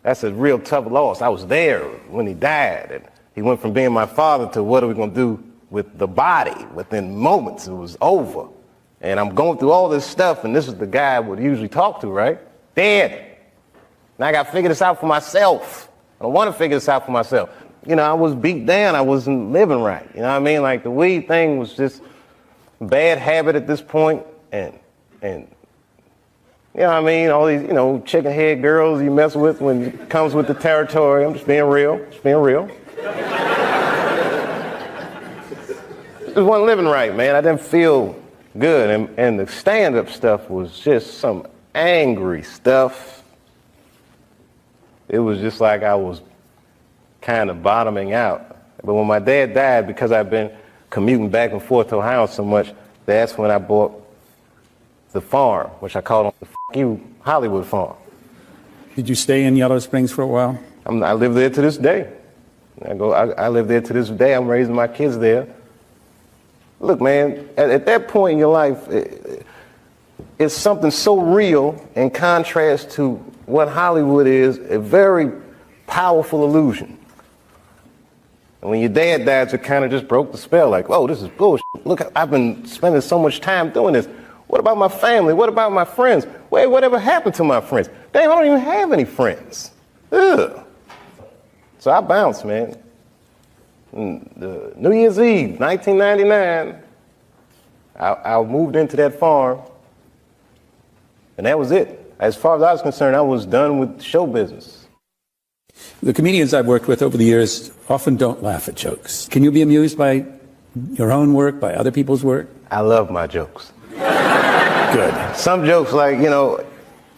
That's a real tough loss. I was there when he died. And he went from being my father to what are we going to do with the body? Within moments, it was over. And I'm going through all this stuff, and this is the guy I would usually talk to, right? Dead. Now I got to figure this out for myself. I don't want to figure this out for myself. I was beat down. I wasn't living right. You know what I mean? Like the weed thing was just a bad habit at this point. And you know what I mean? All these, chicken head girls you mess with when it comes with the territory. I'm just being real. Just wasn't living right, man. I didn't feel good. And the stand-up stuff was just some angry stuff. It was just like I was kind of bottoming out. But when my dad died, because I've been commuting back and forth to Ohio so much, that's when I bought the farm, which I called the you Hollywood farm. Did you stay in Yellow Springs for a while? I live there to this day. I live there to this day. I'm raising my kids there. Look, man, at that point in your life, it's something so real in contrast to what Hollywood is, a very powerful illusion. And when your dad died, it kind of just broke the spell. Like, whoa, this is bullshit. Look, I've been spending so much time doing this. What about my family? What about my friends? Wait, whatever happened to my friends? Damn, I don't even have any friends. Ugh. So I bounced, man. New Year's Eve, 1999, I moved into that farm, and that was it. As far as I was concerned, I was done with show business. The comedians I've worked with over the years often don't laugh at jokes. Can you be amused by your own work, by other people's work? I love my jokes. Good. Some jokes like, I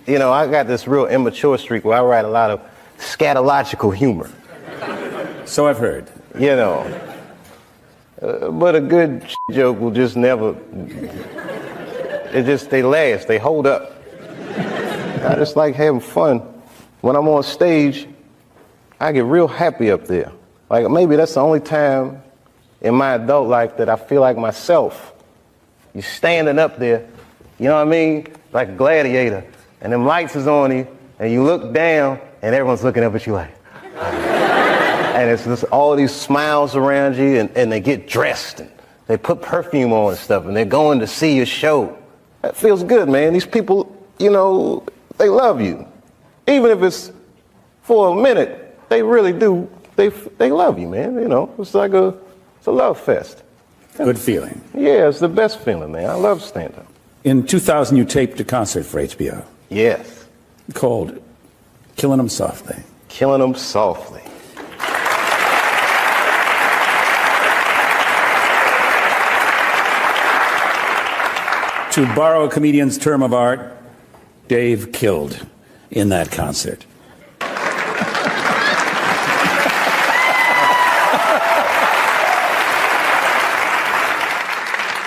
got this real immature streak where I write a lot of scatological humor. So I've heard. But a good joke will just never, they last, they hold up. I just like having fun. When I'm on stage, I get real happy up there. Like maybe that's the only time in my adult life that I feel like myself. You're standing up there, you know what I mean? Like a gladiator. And them lights is on you, and you look down, and everyone's looking up at you like. And it's just all these smiles around you, and they get dressed, and they put perfume on and stuff, and they're going to see your show. That feels good, man. These people, they love you. Even if it's for a minute, they really do. They love you, man. It's like it's a love fest. Good feeling. Yeah, it's the best feeling, man. I love stand-up. In 2000, you taped a concert for HBO. Yes. Called Killing 'Em Softly. Killing 'Em Softly. To borrow a comedian's term of art, Dave killed in that concert.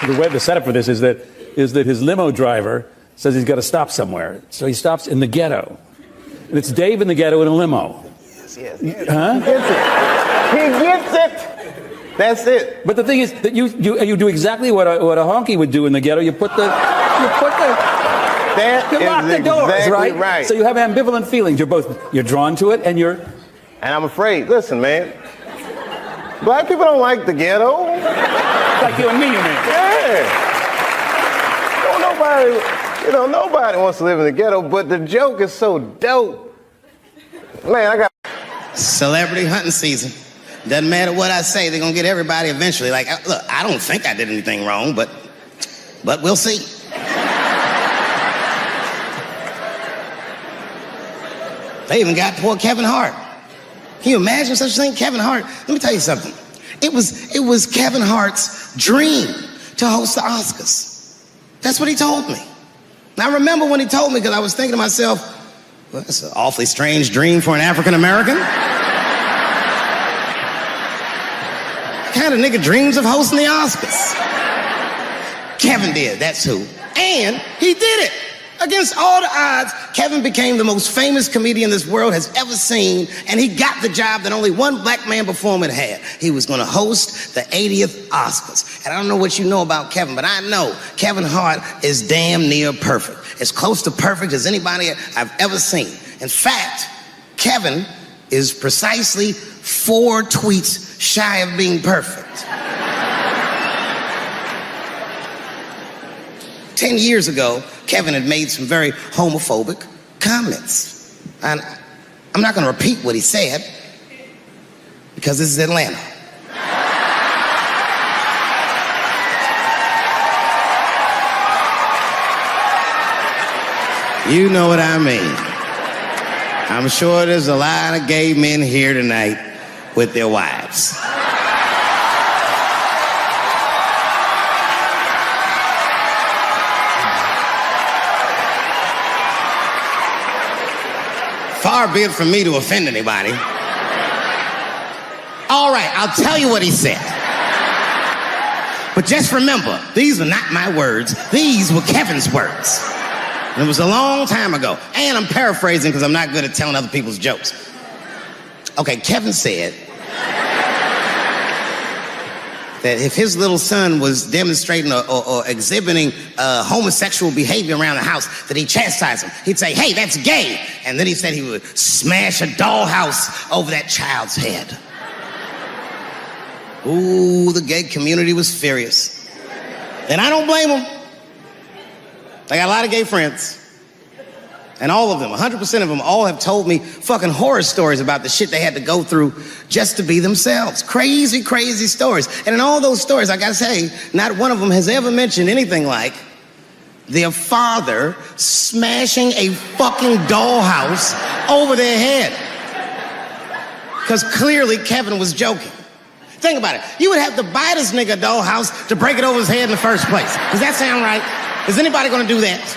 The setup for this is that is that his limo driver says he's got to stop somewhere. So he stops in the ghetto. And it's Dave in the ghetto in a limo. Yes. Huh? He gets it. That's it. But the thing is that you do exactly what a honky would do in the ghetto. You lock the doors, right? So you have ambivalent feelings. You're drawn to it, and you're. And I'm afraid. Listen, man. Black people don't like the ghetto. Like you and me, you mean? Yeah. Nobody wants to live in the ghetto. But the joke is so dope. Man, I got. Celebrity hunting season. Doesn't matter what I say, they're gonna get everybody eventually. Like, look, I don't think I did anything wrong, but we'll see. They even got poor Kevin Hart. Can you imagine such a thing? Kevin Hart, let me tell you something. It was Kevin Hart's dream to host the Oscars. That's what he told me. And I remember when he told me, because I was thinking to myself, well, that's an awfully strange dream for an African American. Kind of nigga dreams of hosting the Oscars. Kevin did, that's who. And he did it. Against all the odds, Kevin became the most famous comedian this world has ever seen, and he got the job that only one black man before him had had. He was gonna host the 80th Oscars. And I don't know what you know about Kevin, but I know Kevin Hart is damn near perfect. As close to perfect as anybody I've ever seen. In fact, Kevin is precisely 4 tweets shy of being perfect. 10 years ago, Kevin had made some very homophobic comments. And I'm not gonna repeat what he said, because this is Atlanta. You know what I mean. I'm sure there's a lot of gay men here tonight with their wives. Far be it from me to offend anybody. All right, I'll tell you what he said. But just remember, these were not my words. These were Kevin's words. And it was a long time ago. And I'm paraphrasing because I'm not good at telling other people's jokes. Okay, Kevin said that if his little son was demonstrating or exhibiting homosexual behavior around the house, that he'd chastise him. He'd say, hey, that's gay. And then he said he would smash a dollhouse over that child's head. Ooh, the gay community was furious. And I don't blame them. I got a lot of gay friends. And all of them, 100% of them, all have told me fucking horror stories about the shit they had to go through just to be themselves. Crazy, crazy stories. And in all those stories, I gotta say, not one of them has ever mentioned anything like their father smashing a fucking dollhouse over their head. Because clearly Kevin was joking. Think about it. You would have to buy this nigga a dollhouse to break it over his head in the first place. Does that sound right? Is anybody gonna do that?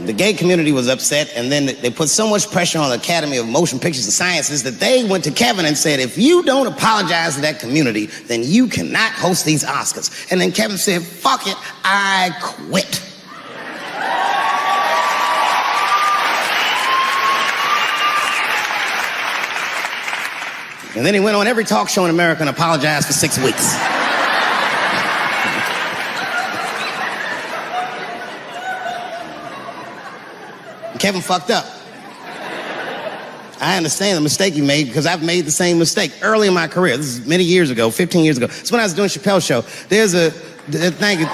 The gay community was upset, and then they put so much pressure on the Academy of Motion Pictures and Sciences that they went to Kevin and said, if you don't apologize to that community, then you cannot host these Oscars. And then Kevin said, fuck it, I quit. And then he went on every talk show in America and apologized for 6 weeks. Kevin fucked up. I understand the mistake you made because I've made the same mistake early in my career. This is many years ago, 15 years ago. It's when I was doing Chappelle's show. Thank you.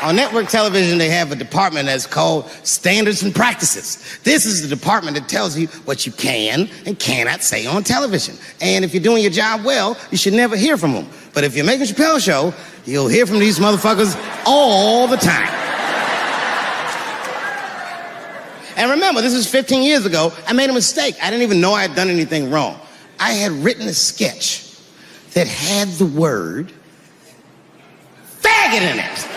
On network television, they have a department that's called Standards and Practices. This is the department that tells you what you can and cannot say on television. And if you're doing your job well, you should never hear from them. But if you're making Chappelle's show, you'll hear from these motherfuckers all the time. And remember, this is 15 years ago. I made a mistake. I didn't even know I had done anything wrong. I had written a sketch that had the word faggot in it.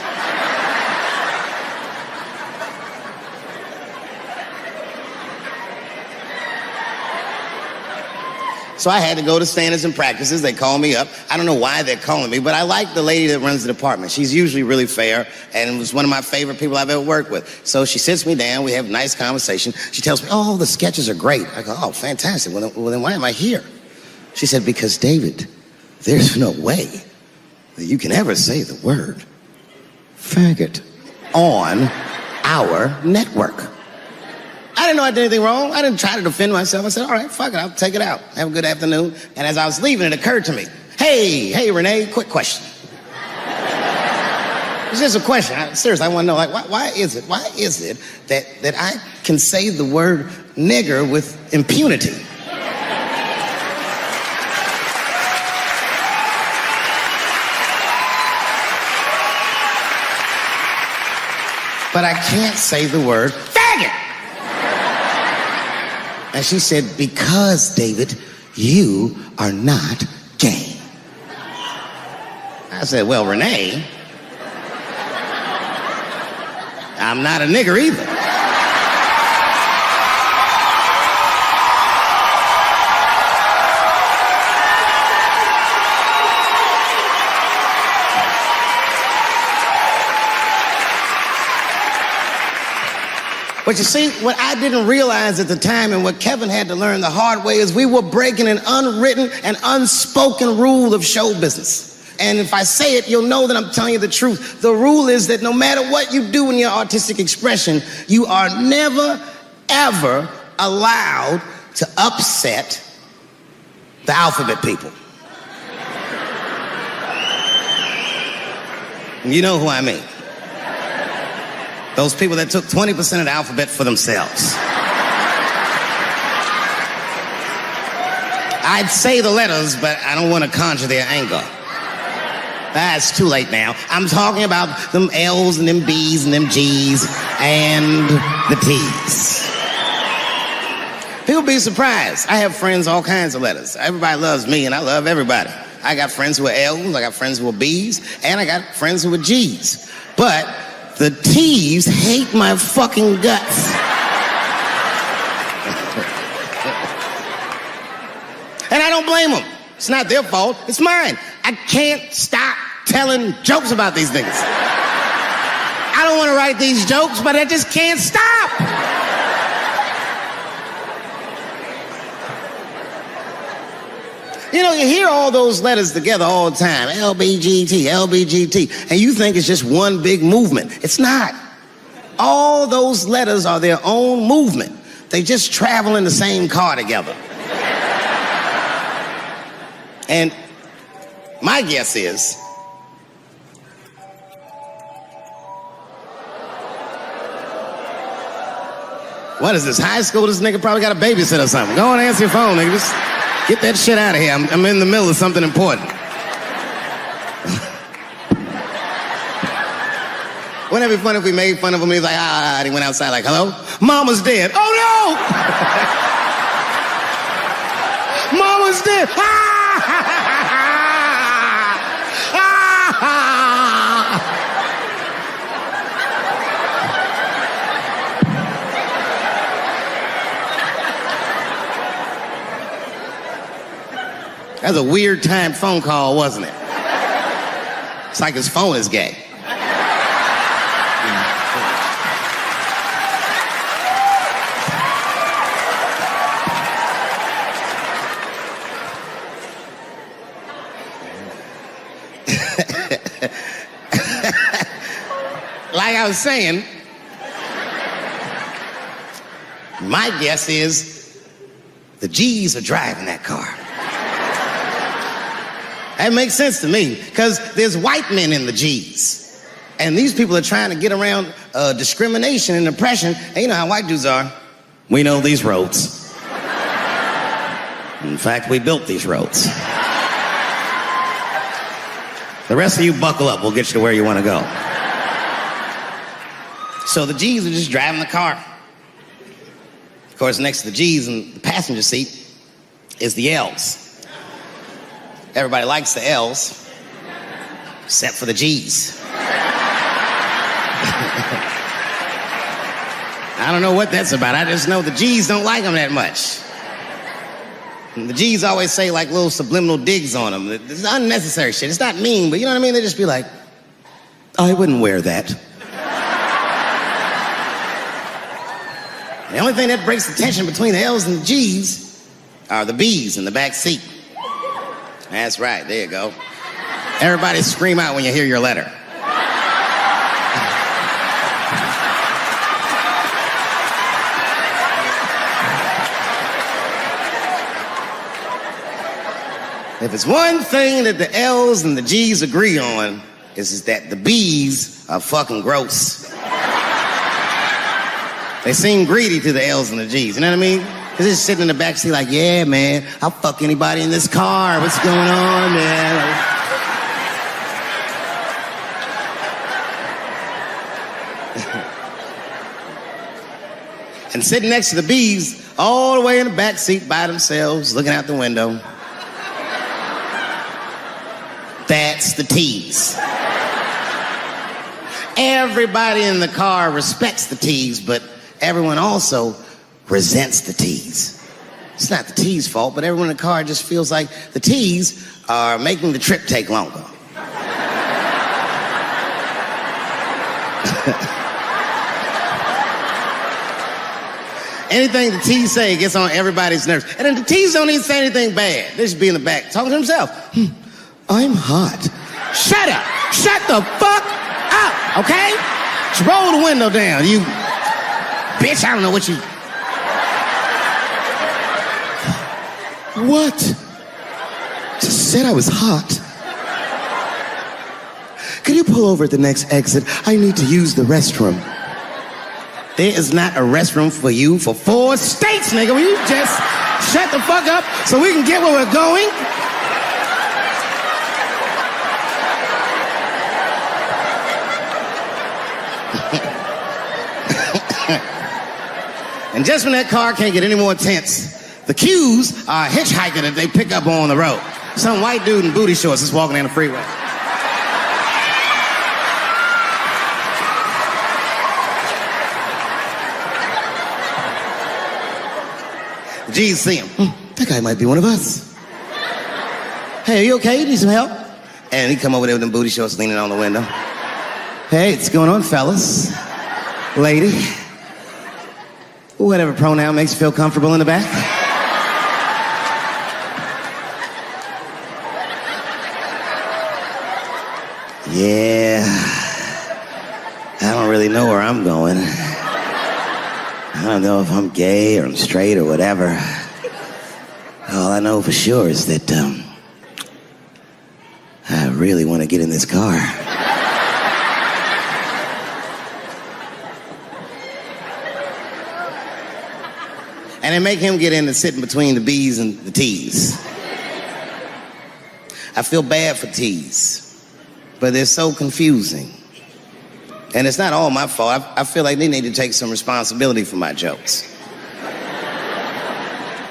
So I had to go to standards and practices. They call me up. I don't know why they're calling me, but I like the lady that runs the department. She's usually really fair and was one of my favorite people I've ever worked with. So she sits me down. We have a nice conversation. She tells me, oh, the sketches are great. I go, oh, fantastic. Well, then why am I here? She said, because, David, there's no way that you can ever say the word faggot on our network. I didn't know I did anything wrong. I didn't try to defend myself. I said, all right, fuck it, I'll take it out. Have a good afternoon. And as I was leaving, it occurred to me, hey, Renee, quick question. It's just a question. Seriously, I want to know, like, why is it that I can say the word nigger with impunity? But I can't say the word faggot. And she said, because, David, you are not gay. I said, well, Renee, I'm not a nigger either. But you see, what I didn't realize at the time and what Kevin had to learn the hard way is we were breaking an unwritten and unspoken rule of show business. And if I say it, you'll know that I'm telling you the truth. The rule is that no matter what you do in your artistic expression, you are never, ever allowed to upset the alphabet people. You know who I mean. Those people that took 20% of the alphabet for themselves. I'd say the letters, but I don't want to conjure their anger. That's too late now. I'm talking about them L's and them B's and them G's and the T's. People be surprised. I have friends, all kinds of letters. Everybody loves me and I love everybody. I got friends who are L's, I got friends who are B's, and I got friends who are G's. But the T's hate my fucking guts. And I don't blame them. It's not their fault, it's mine. I can't stop telling jokes about these things. I don't want to write these jokes, but I just can't stop. You know, you hear all those letters together all the time, LBGT, LBGT, and you think it's just one big movement. It's not. All those letters are their own movement. They just travel in the same car together. And my guess is, what is this, high school? This nigga probably got a babysitter or something. Go on and answer your phone, nigga. Just get that shit out of here. I'm in the middle of something important. Wouldn't it be funny if we made fun of him? He's like, and he went outside like, hello? Mama's dead. Oh no! Mama's dead. That was a weird timed phone call, wasn't it? It's like his phone is gay. Like I was saying, my guess is the G's are driving that car. That makes sense to me, because there's white men in the G's. And these people are trying to get around discrimination and oppression. And you know how white dudes are. We know these roads. In fact, we built these roads. The rest of you buckle up. We'll get you to where you want to go. So the G's are just driving the car. Of course, next to the G's in the passenger seat is the L's. Everybody likes the L's, except for the G's. I don't know what that's about. I just know the G's don't like them that much. And the G's always say like little subliminal digs on them. It's unnecessary shit. It's not mean, but you know what I mean? They just be like, I wouldn't wear that. The only thing that breaks the tension between the L's and the G's are the B's in the back seat. That's right, there you go. Everybody scream out when you hear your letter. If it's one thing that the L's and the G's agree on, is that the B's are fucking gross. They seem greedy to the L's and the G's, you know what I mean? Because they're just sitting in the backseat like, yeah, man, I'll fuck anybody in this car. What's going on, man? And sitting next to the B's, all the way in the backseat by themselves, looking out the window. That's the T's. Everybody in the car respects the T's, but everyone also resents the T's. It's not the T's' fault, but everyone in the car just feels like the T's are making the trip take longer. Anything the T's say gets on everybody's nerves. And then the T's don't even say anything bad. They just be in the back talking to himself. I'm hot. Shut up. Shut the fuck up, okay? Just roll the window down, you bitch. I don't know what you... What? Just said I was hot. Could you pull over at the next exit? I need to use the restroom. There is not a restroom for you for 4 states, nigga. Will you just shut the fuck up so we can get where we're going? And just when that car can't get any more tense, the Q's are a hitchhiker that they pick up on the road. Some white dude in booty shorts is walking down the freeway. The G's see him. That guy might be one of us. Hey, are you okay? You need some help? And he come over there with them booty shorts leaning on the window. Hey, what's going on, fellas? Lady? Whatever pronoun makes you feel comfortable in the back. Yeah, I don't really know where I'm going. I don't know if I'm gay or I'm straight or whatever. All I know for sure is that I really want to get in this car. And they make him get in and sit in between the B's and the T's. I feel bad for T's, but they're so confusing. And it's not all my fault. I feel like they need to take some responsibility for my jokes.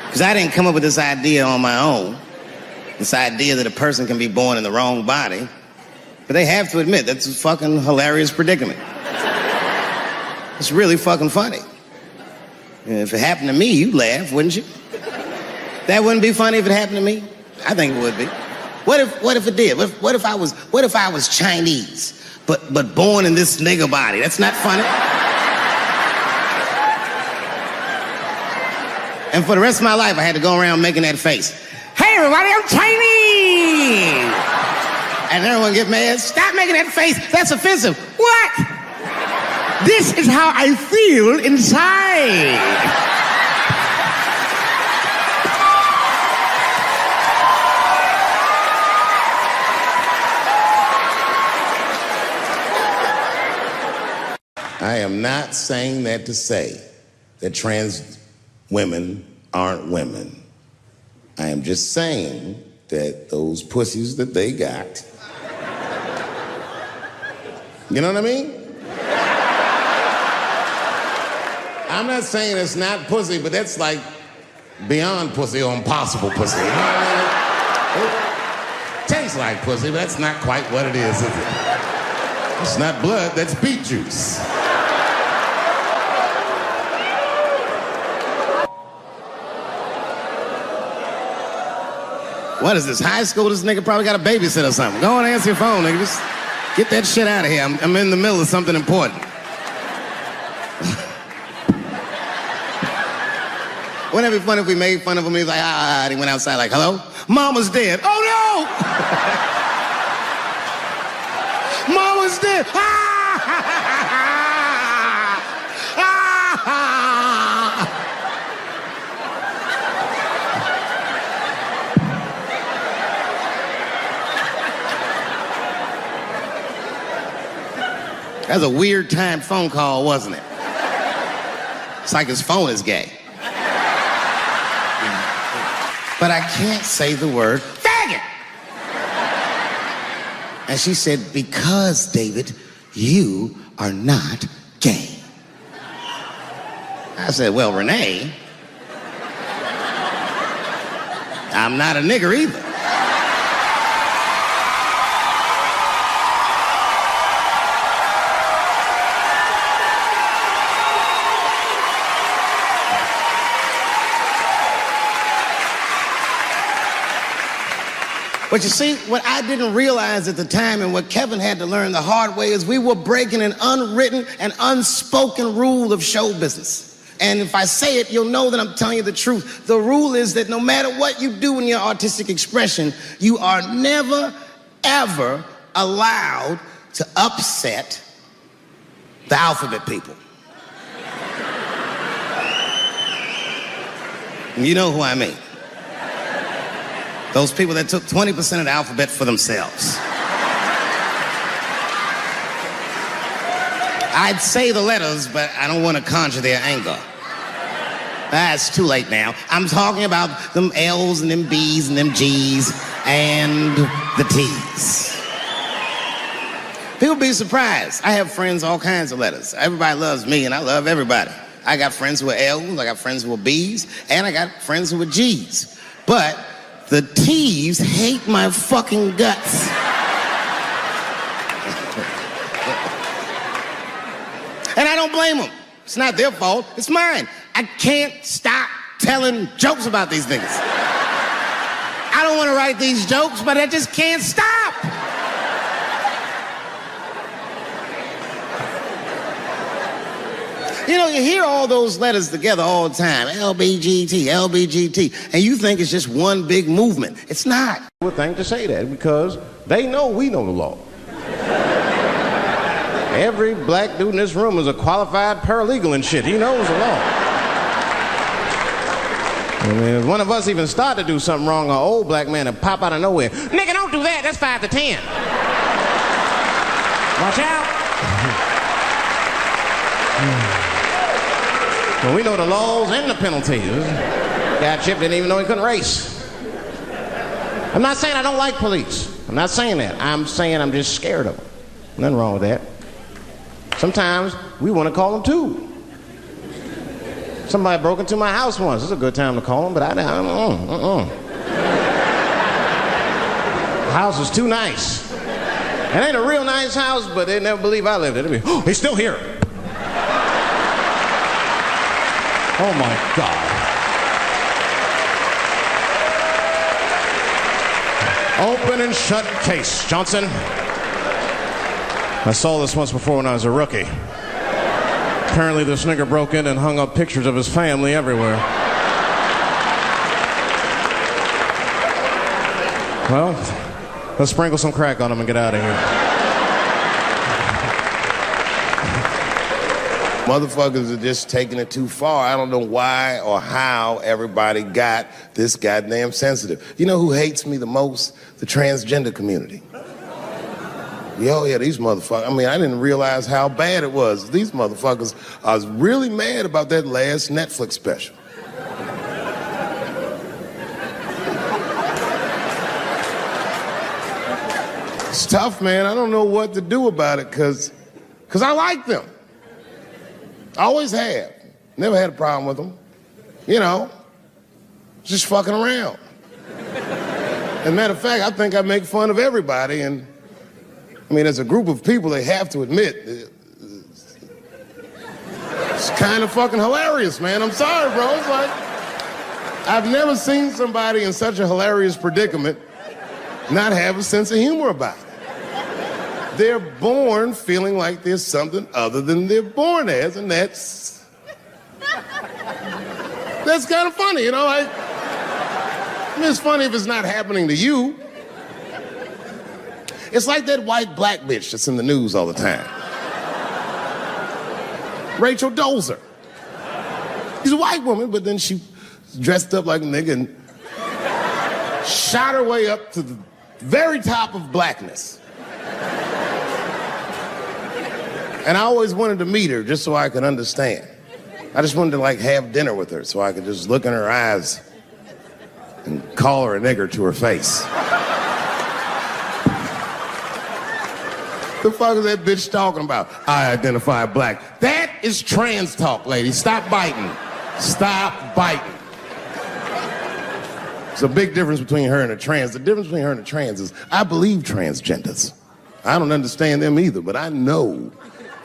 Because I didn't come up with this idea on my own. This idea that a person can be born in the wrong body. But they have to admit, that's a fucking hilarious predicament. It's really fucking funny. If it happened to me, you'd laugh, wouldn't you? That wouldn't be funny if it happened to me? I think it would be. What if it did? What if I was Chinese, but born in this nigga body? That's not funny. And for the rest of my life, I had to go around making that face. Hey, everybody, I'm Chinese! And everyone get mad. Stop making that face. That's offensive. What? This is how I feel inside. I am not saying that to say that trans women aren't women. I am just saying that those pussies that they got, you know what I mean? I'm not saying it's not pussy, but that's like beyond pussy or impossible pussy. You know what I mean? It tastes like pussy, but that's not quite what it is it? It's not blood, that's beet juice. What is this, high school? This nigga probably got a babysitter or something. Go and answer your phone, nigga. Just get that shit out of here. I'm in the middle of something important. Wouldn't it be funny if we made fun of him? He's like, and he went outside like, hello? Mama's dead. Oh, no! Mama's dead. That was a weird timed phone call, wasn't it? It's like his phone is gay. But I can't say the word faggot. And she said, because, David, you are not gay. I said, well, Renee, I'm not a nigger either. But you see, what I didn't realize at the time and what Kevin had to learn the hard way is we were breaking an unwritten and unspoken rule of show business. And if I say it, you'll know that I'm telling you the truth. The rule is that no matter what you do in your artistic expression, you are never, ever allowed to upset the alphabet people. You know who I mean. Those people that took 20% of the alphabet for themselves. I'd say the letters, but I don't want to conjure their anger. It's too late now. I'm talking about them L's and them B's and them G's and the T's. People be surprised. I have friends, all kinds of letters. Everybody loves me and I love everybody. I got friends who are L's, I got friends who are B's, and I got friends who are G's. But the T's hate my fucking guts. And I don't blame them. It's not their fault, it's mine. I can't stop telling jokes about these things. I don't want to write these jokes, but I just can't stop. You know, you hear all those letters together all the time, LBGT, LBGT, and you think it's just one big movement. It's not. I would think to say that because they know we know the law. Every black dude in this room is a qualified paralegal and shit. He knows the law. I mean, if one of us even start to do something wrong, an old black man will pop out of nowhere. Nigga, don't do that. That's 5 to 10. Watch out. Well, we know the laws and the penalties. Guy Chip didn't even know he couldn't race. I'm not saying I don't like police. I'm not saying that. I'm saying I'm just scared of them. Nothing wrong with that. Sometimes we want to call them too. Somebody broke into my house once. It's a good time to call them, but I don't. The house is too nice. It ain't a real nice house, but they never believe I lived it. They'd be, oh, he's still here. Oh my God. Open and shut case, Johnson. I saw this once before when I was a rookie. Apparently this nigger broke in and hung up pictures of his family everywhere. Well, let's sprinkle some crack on him and get out of here. Motherfuckers are just taking it too far. I don't know why or how everybody got this goddamn sensitive. You know who hates me the most? The transgender community. Yo, yeah, these motherfuckers. I mean, I didn't realize how bad it was. These motherfuckers, I was really mad about that last Netflix special. It's tough, man. I don't know what to do about it because I like them. I always have. Never had a problem with them. You know, just fucking around. As a matter of fact, I think I make fun of everybody, and I mean, as a group of people, they have to admit, it's kind of fucking hilarious, man. I'm sorry, bro. It's like, I've never seen somebody in such a hilarious predicament not have a sense of humor about it. They're born feeling like there's something other than they're born as, and that's kind of funny, you know? I mean, it's funny if it's not happening to you. It's like that white black bitch that's in the news all the time. Rachel Dolezal. She's a white woman, but then she dressed up like a nigga and shot her way up to the very top of blackness. And I always wanted to meet her just so I could understand. I just wanted to like have dinner with her so I could just look in her eyes and call her a nigger to her face. The fuck is that bitch talking about? I identify black. That is trans talk, lady. Stop biting. Stop biting. There's a big difference between her and a trans. The difference between her and a trans is I believe transgenders. I don't understand them either, but I know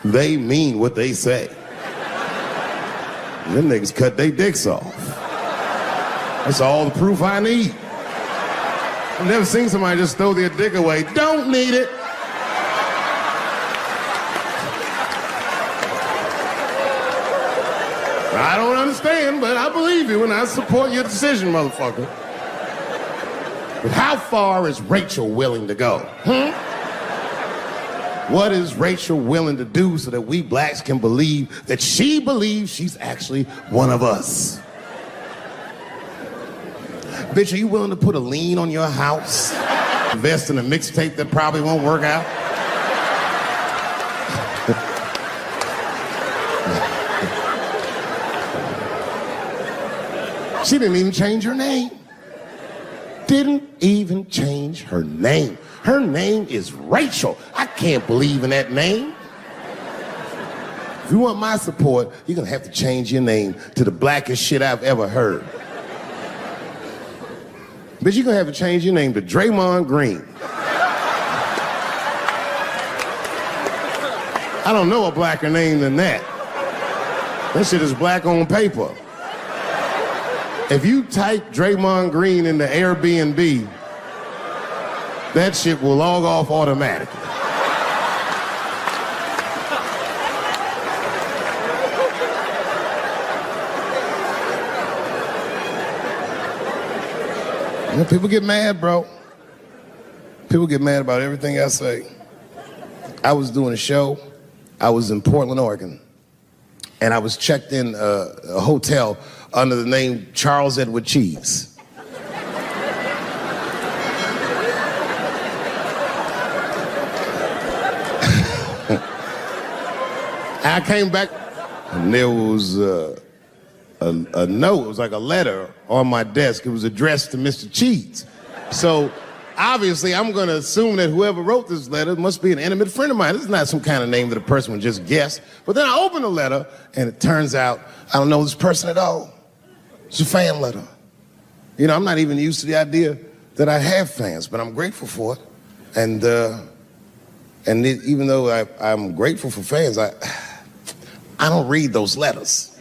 they mean what they say. Them niggas cut their dicks off. That's all the proof I need. I've never seen somebody just throw their dick away. Don't need it. I don't understand, but I believe you and I support your decision, motherfucker. But how far is Rachel willing to go? What is Rachel willing to do so that we blacks can believe that she believes she's actually one of us? Bitch, are you willing to put a lien on your house? Invest in a mixtape that probably won't work out? She didn't even change her name. Didn't even change her name. Her name is Rachel. I can't believe in that name. If you want my support, you're gonna have to change your name to the blackest shit I've ever heard. Bitch, you're gonna have to change your name to Draymond Green. I don't know a blacker name than that. That shit is black on paper. If you type Draymond Green into Airbnb, that shit will log off automatically. You know, people get mad, bro. People get mad about everything I say. I was doing a show. I was in Portland, Oregon. And I was checked in a hotel under the name Charles Edward Cheese. I came back and there was a note. It was like a letter on my desk. It was addressed to Mr. Cheese. So obviously I'm gonna assume that whoever wrote this letter must be an intimate friend of mine. This is not some kind of name that a person would just guess. But then I open the letter and it turns out I don't know this person at all. It's a fan letter. You know, I'm not even used to the idea that I have fans, but I'm grateful for it. And even though I'm grateful for fans, I don't read those letters.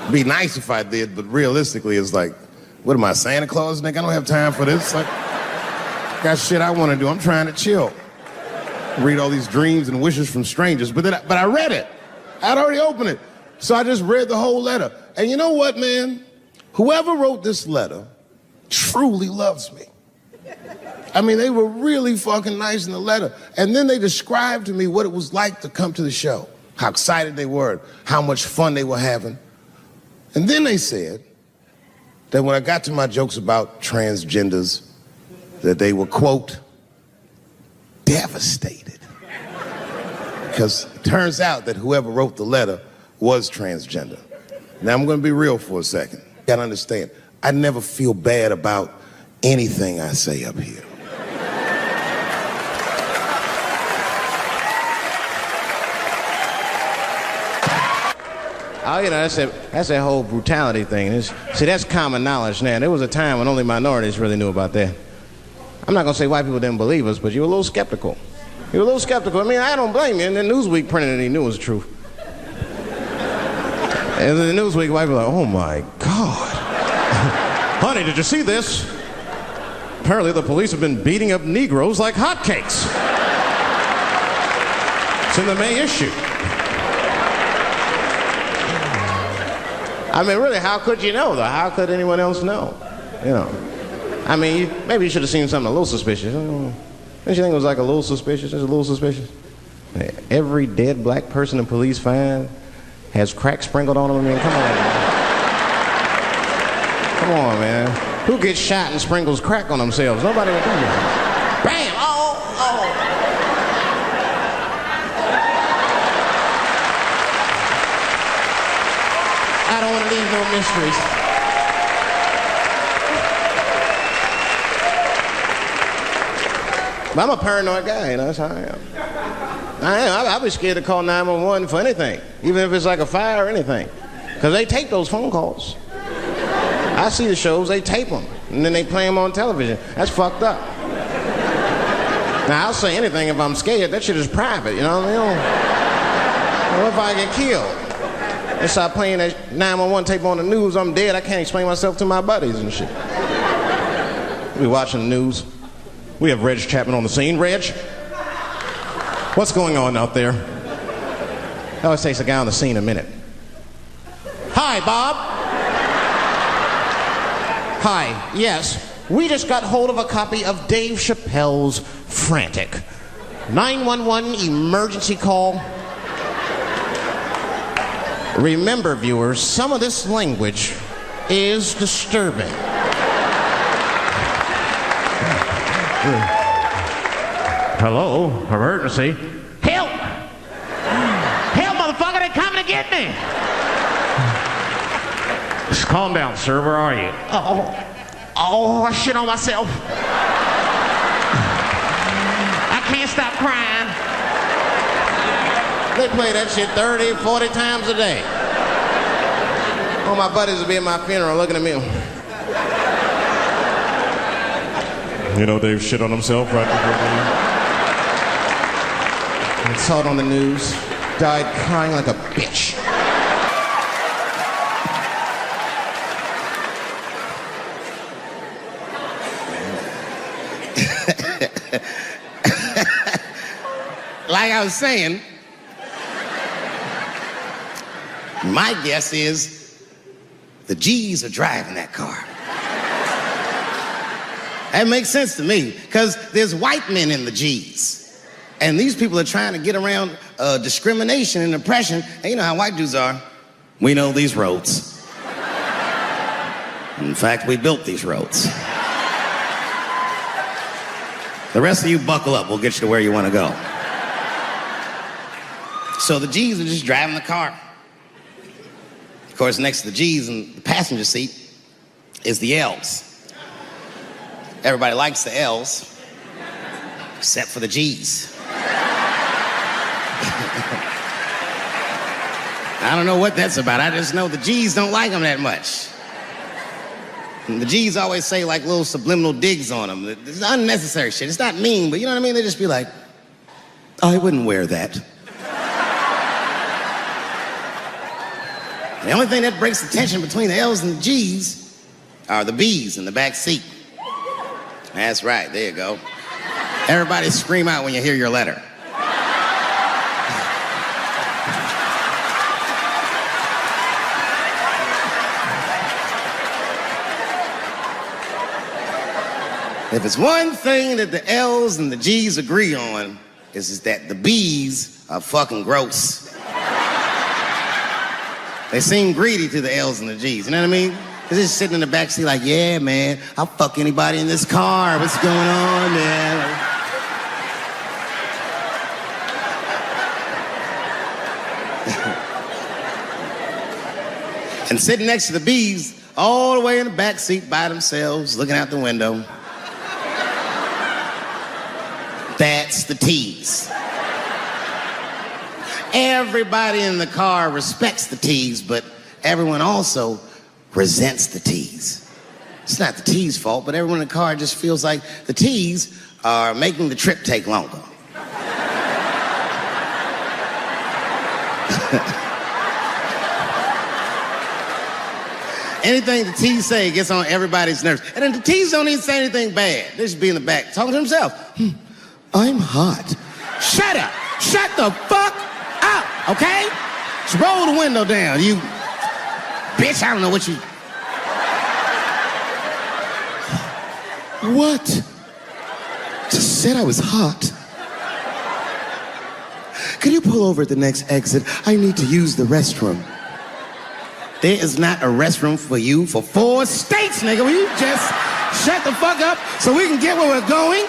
It'd be nice if I did, but realistically, it's like, what am I, Santa Claus, nigga? I don't have time for this. Like, got shit I want to do. I'm trying to chill. Read all these dreams and wishes from strangers, but I read it. I'd already opened it. So I just read the whole letter. And you know what, man? Whoever wrote this letter truly loves me. I mean, they were really fucking nice in the letter. And then they described to me what it was like to come to the show, how excited they were, how much fun they were having. And then they said that when I got to my jokes about transgenders, that they were, quote, devastated. Because it turns out that whoever wrote the letter was transgender. Now I'm gonna be real for a second. You gotta understand, I never feel bad about anything I say up here. Oh, you know, that's that whole brutality thing. See, that's common knowledge now. There was a time when only minorities really knew about that. I'm not gonna say white people didn't believe us, but you were a little skeptical. You were a little skeptical. I mean, I don't blame you. And then Newsweek printed it, he knew it was true. And then the Newsweek wife was like, oh my God. Honey, did you see this? Apparently the police have been beating up Negroes like hotcakes. It's in the May issue. I mean, really, how could you know, though? How could anyone else know? You know. I mean, maybe you should have seen something a little suspicious. Don't you think it was like a little suspicious? Just a little suspicious? Every dead black person the police find has crack sprinkled on them. I mean, come on, man. Come on, man. Who gets shot and sprinkles crack on themselves? Nobody would do that. Bam! Oh, oh. I don't want to leave no mysteries. But I'm a paranoid guy, you know, that's how I am. I'd be scared to call 911 for anything, even if it's like a fire or anything. Because they tape those phone calls. I see the shows, they tape them, and then they play them on television. That's fucked up. Now, I'll say anything if I'm scared. That shit is private, you know what I mean? What if I get killed? They start playing that 911 tape on the news, I'm dead, I can't explain myself to my buddies and shit. We watching the news. We have Reg Chapman on the scene. Reg, what's going on out there? It always takes a guy on the scene a minute. Hi, Bob. Hi, yes. We just got hold of a copy of Dave Chappelle's Frantic. 911 emergency call. Remember, viewers, some of this language is disturbing. Hello, emergency. Help! Help, motherfucker, they're coming to get me! Just calm down, sir, where are you? Oh, I shit on myself. I can't stop crying. They play that shit 30, 40 times a day. All my buddies will be at my funeral looking at me. You know, Dave shit on himself right before I saw it on the news. Died crying like a bitch. Like I was saying, my guess is the G's are driving that car. That makes sense to me, because there's white men in the G's. And these people are trying to get around discrimination and oppression. And you know how white dudes are. We know these roads. In fact, we built these roads. The rest of you buckle up, we'll get you to where you want to go. So the G's are just driving the car. Of course, next to the G's in the passenger seat is the L's. Everybody likes the L's, except for the G's. I don't know what that's about. I just know the G's don't like them that much. And the G's always say like little subliminal digs on them. It's unnecessary shit. It's not mean, but you know what I mean? They just be like, I wouldn't wear that. The only thing that breaks the tension between the L's and the G's are the B's in the back seat. That's right, there you go. Everybody scream out when you hear your letter. If it's one thing that the L's and the G's agree on, is that the B's are fucking gross. They seem greedy to the L's and the G's, you know what I mean? They're just sitting in the backseat like, yeah, man, I'll fuck anybody in this car. What's going on, man? And sitting next to the B's, all the way in the backseat by themselves, looking out the window. That's the T's. Everybody in the car respects the T's, but everyone also resents the T's. It's not the T's' fault, but everyone in the car just feels like the T's are making the trip take longer. Anything the T's say gets on everybody's nerves. And then the T's don't even say anything bad. They just be in the back talking to himself. I'm hot. Shut up. Shut the fuck up, okay? Just roll the window down, you bitch. I don't know what you... What? Just said I was hot. Could you pull over at the next exit? I need to use the restroom. There is not a restroom for you for 4 states, nigga. Will you just shut the fuck up so we can get where we're going?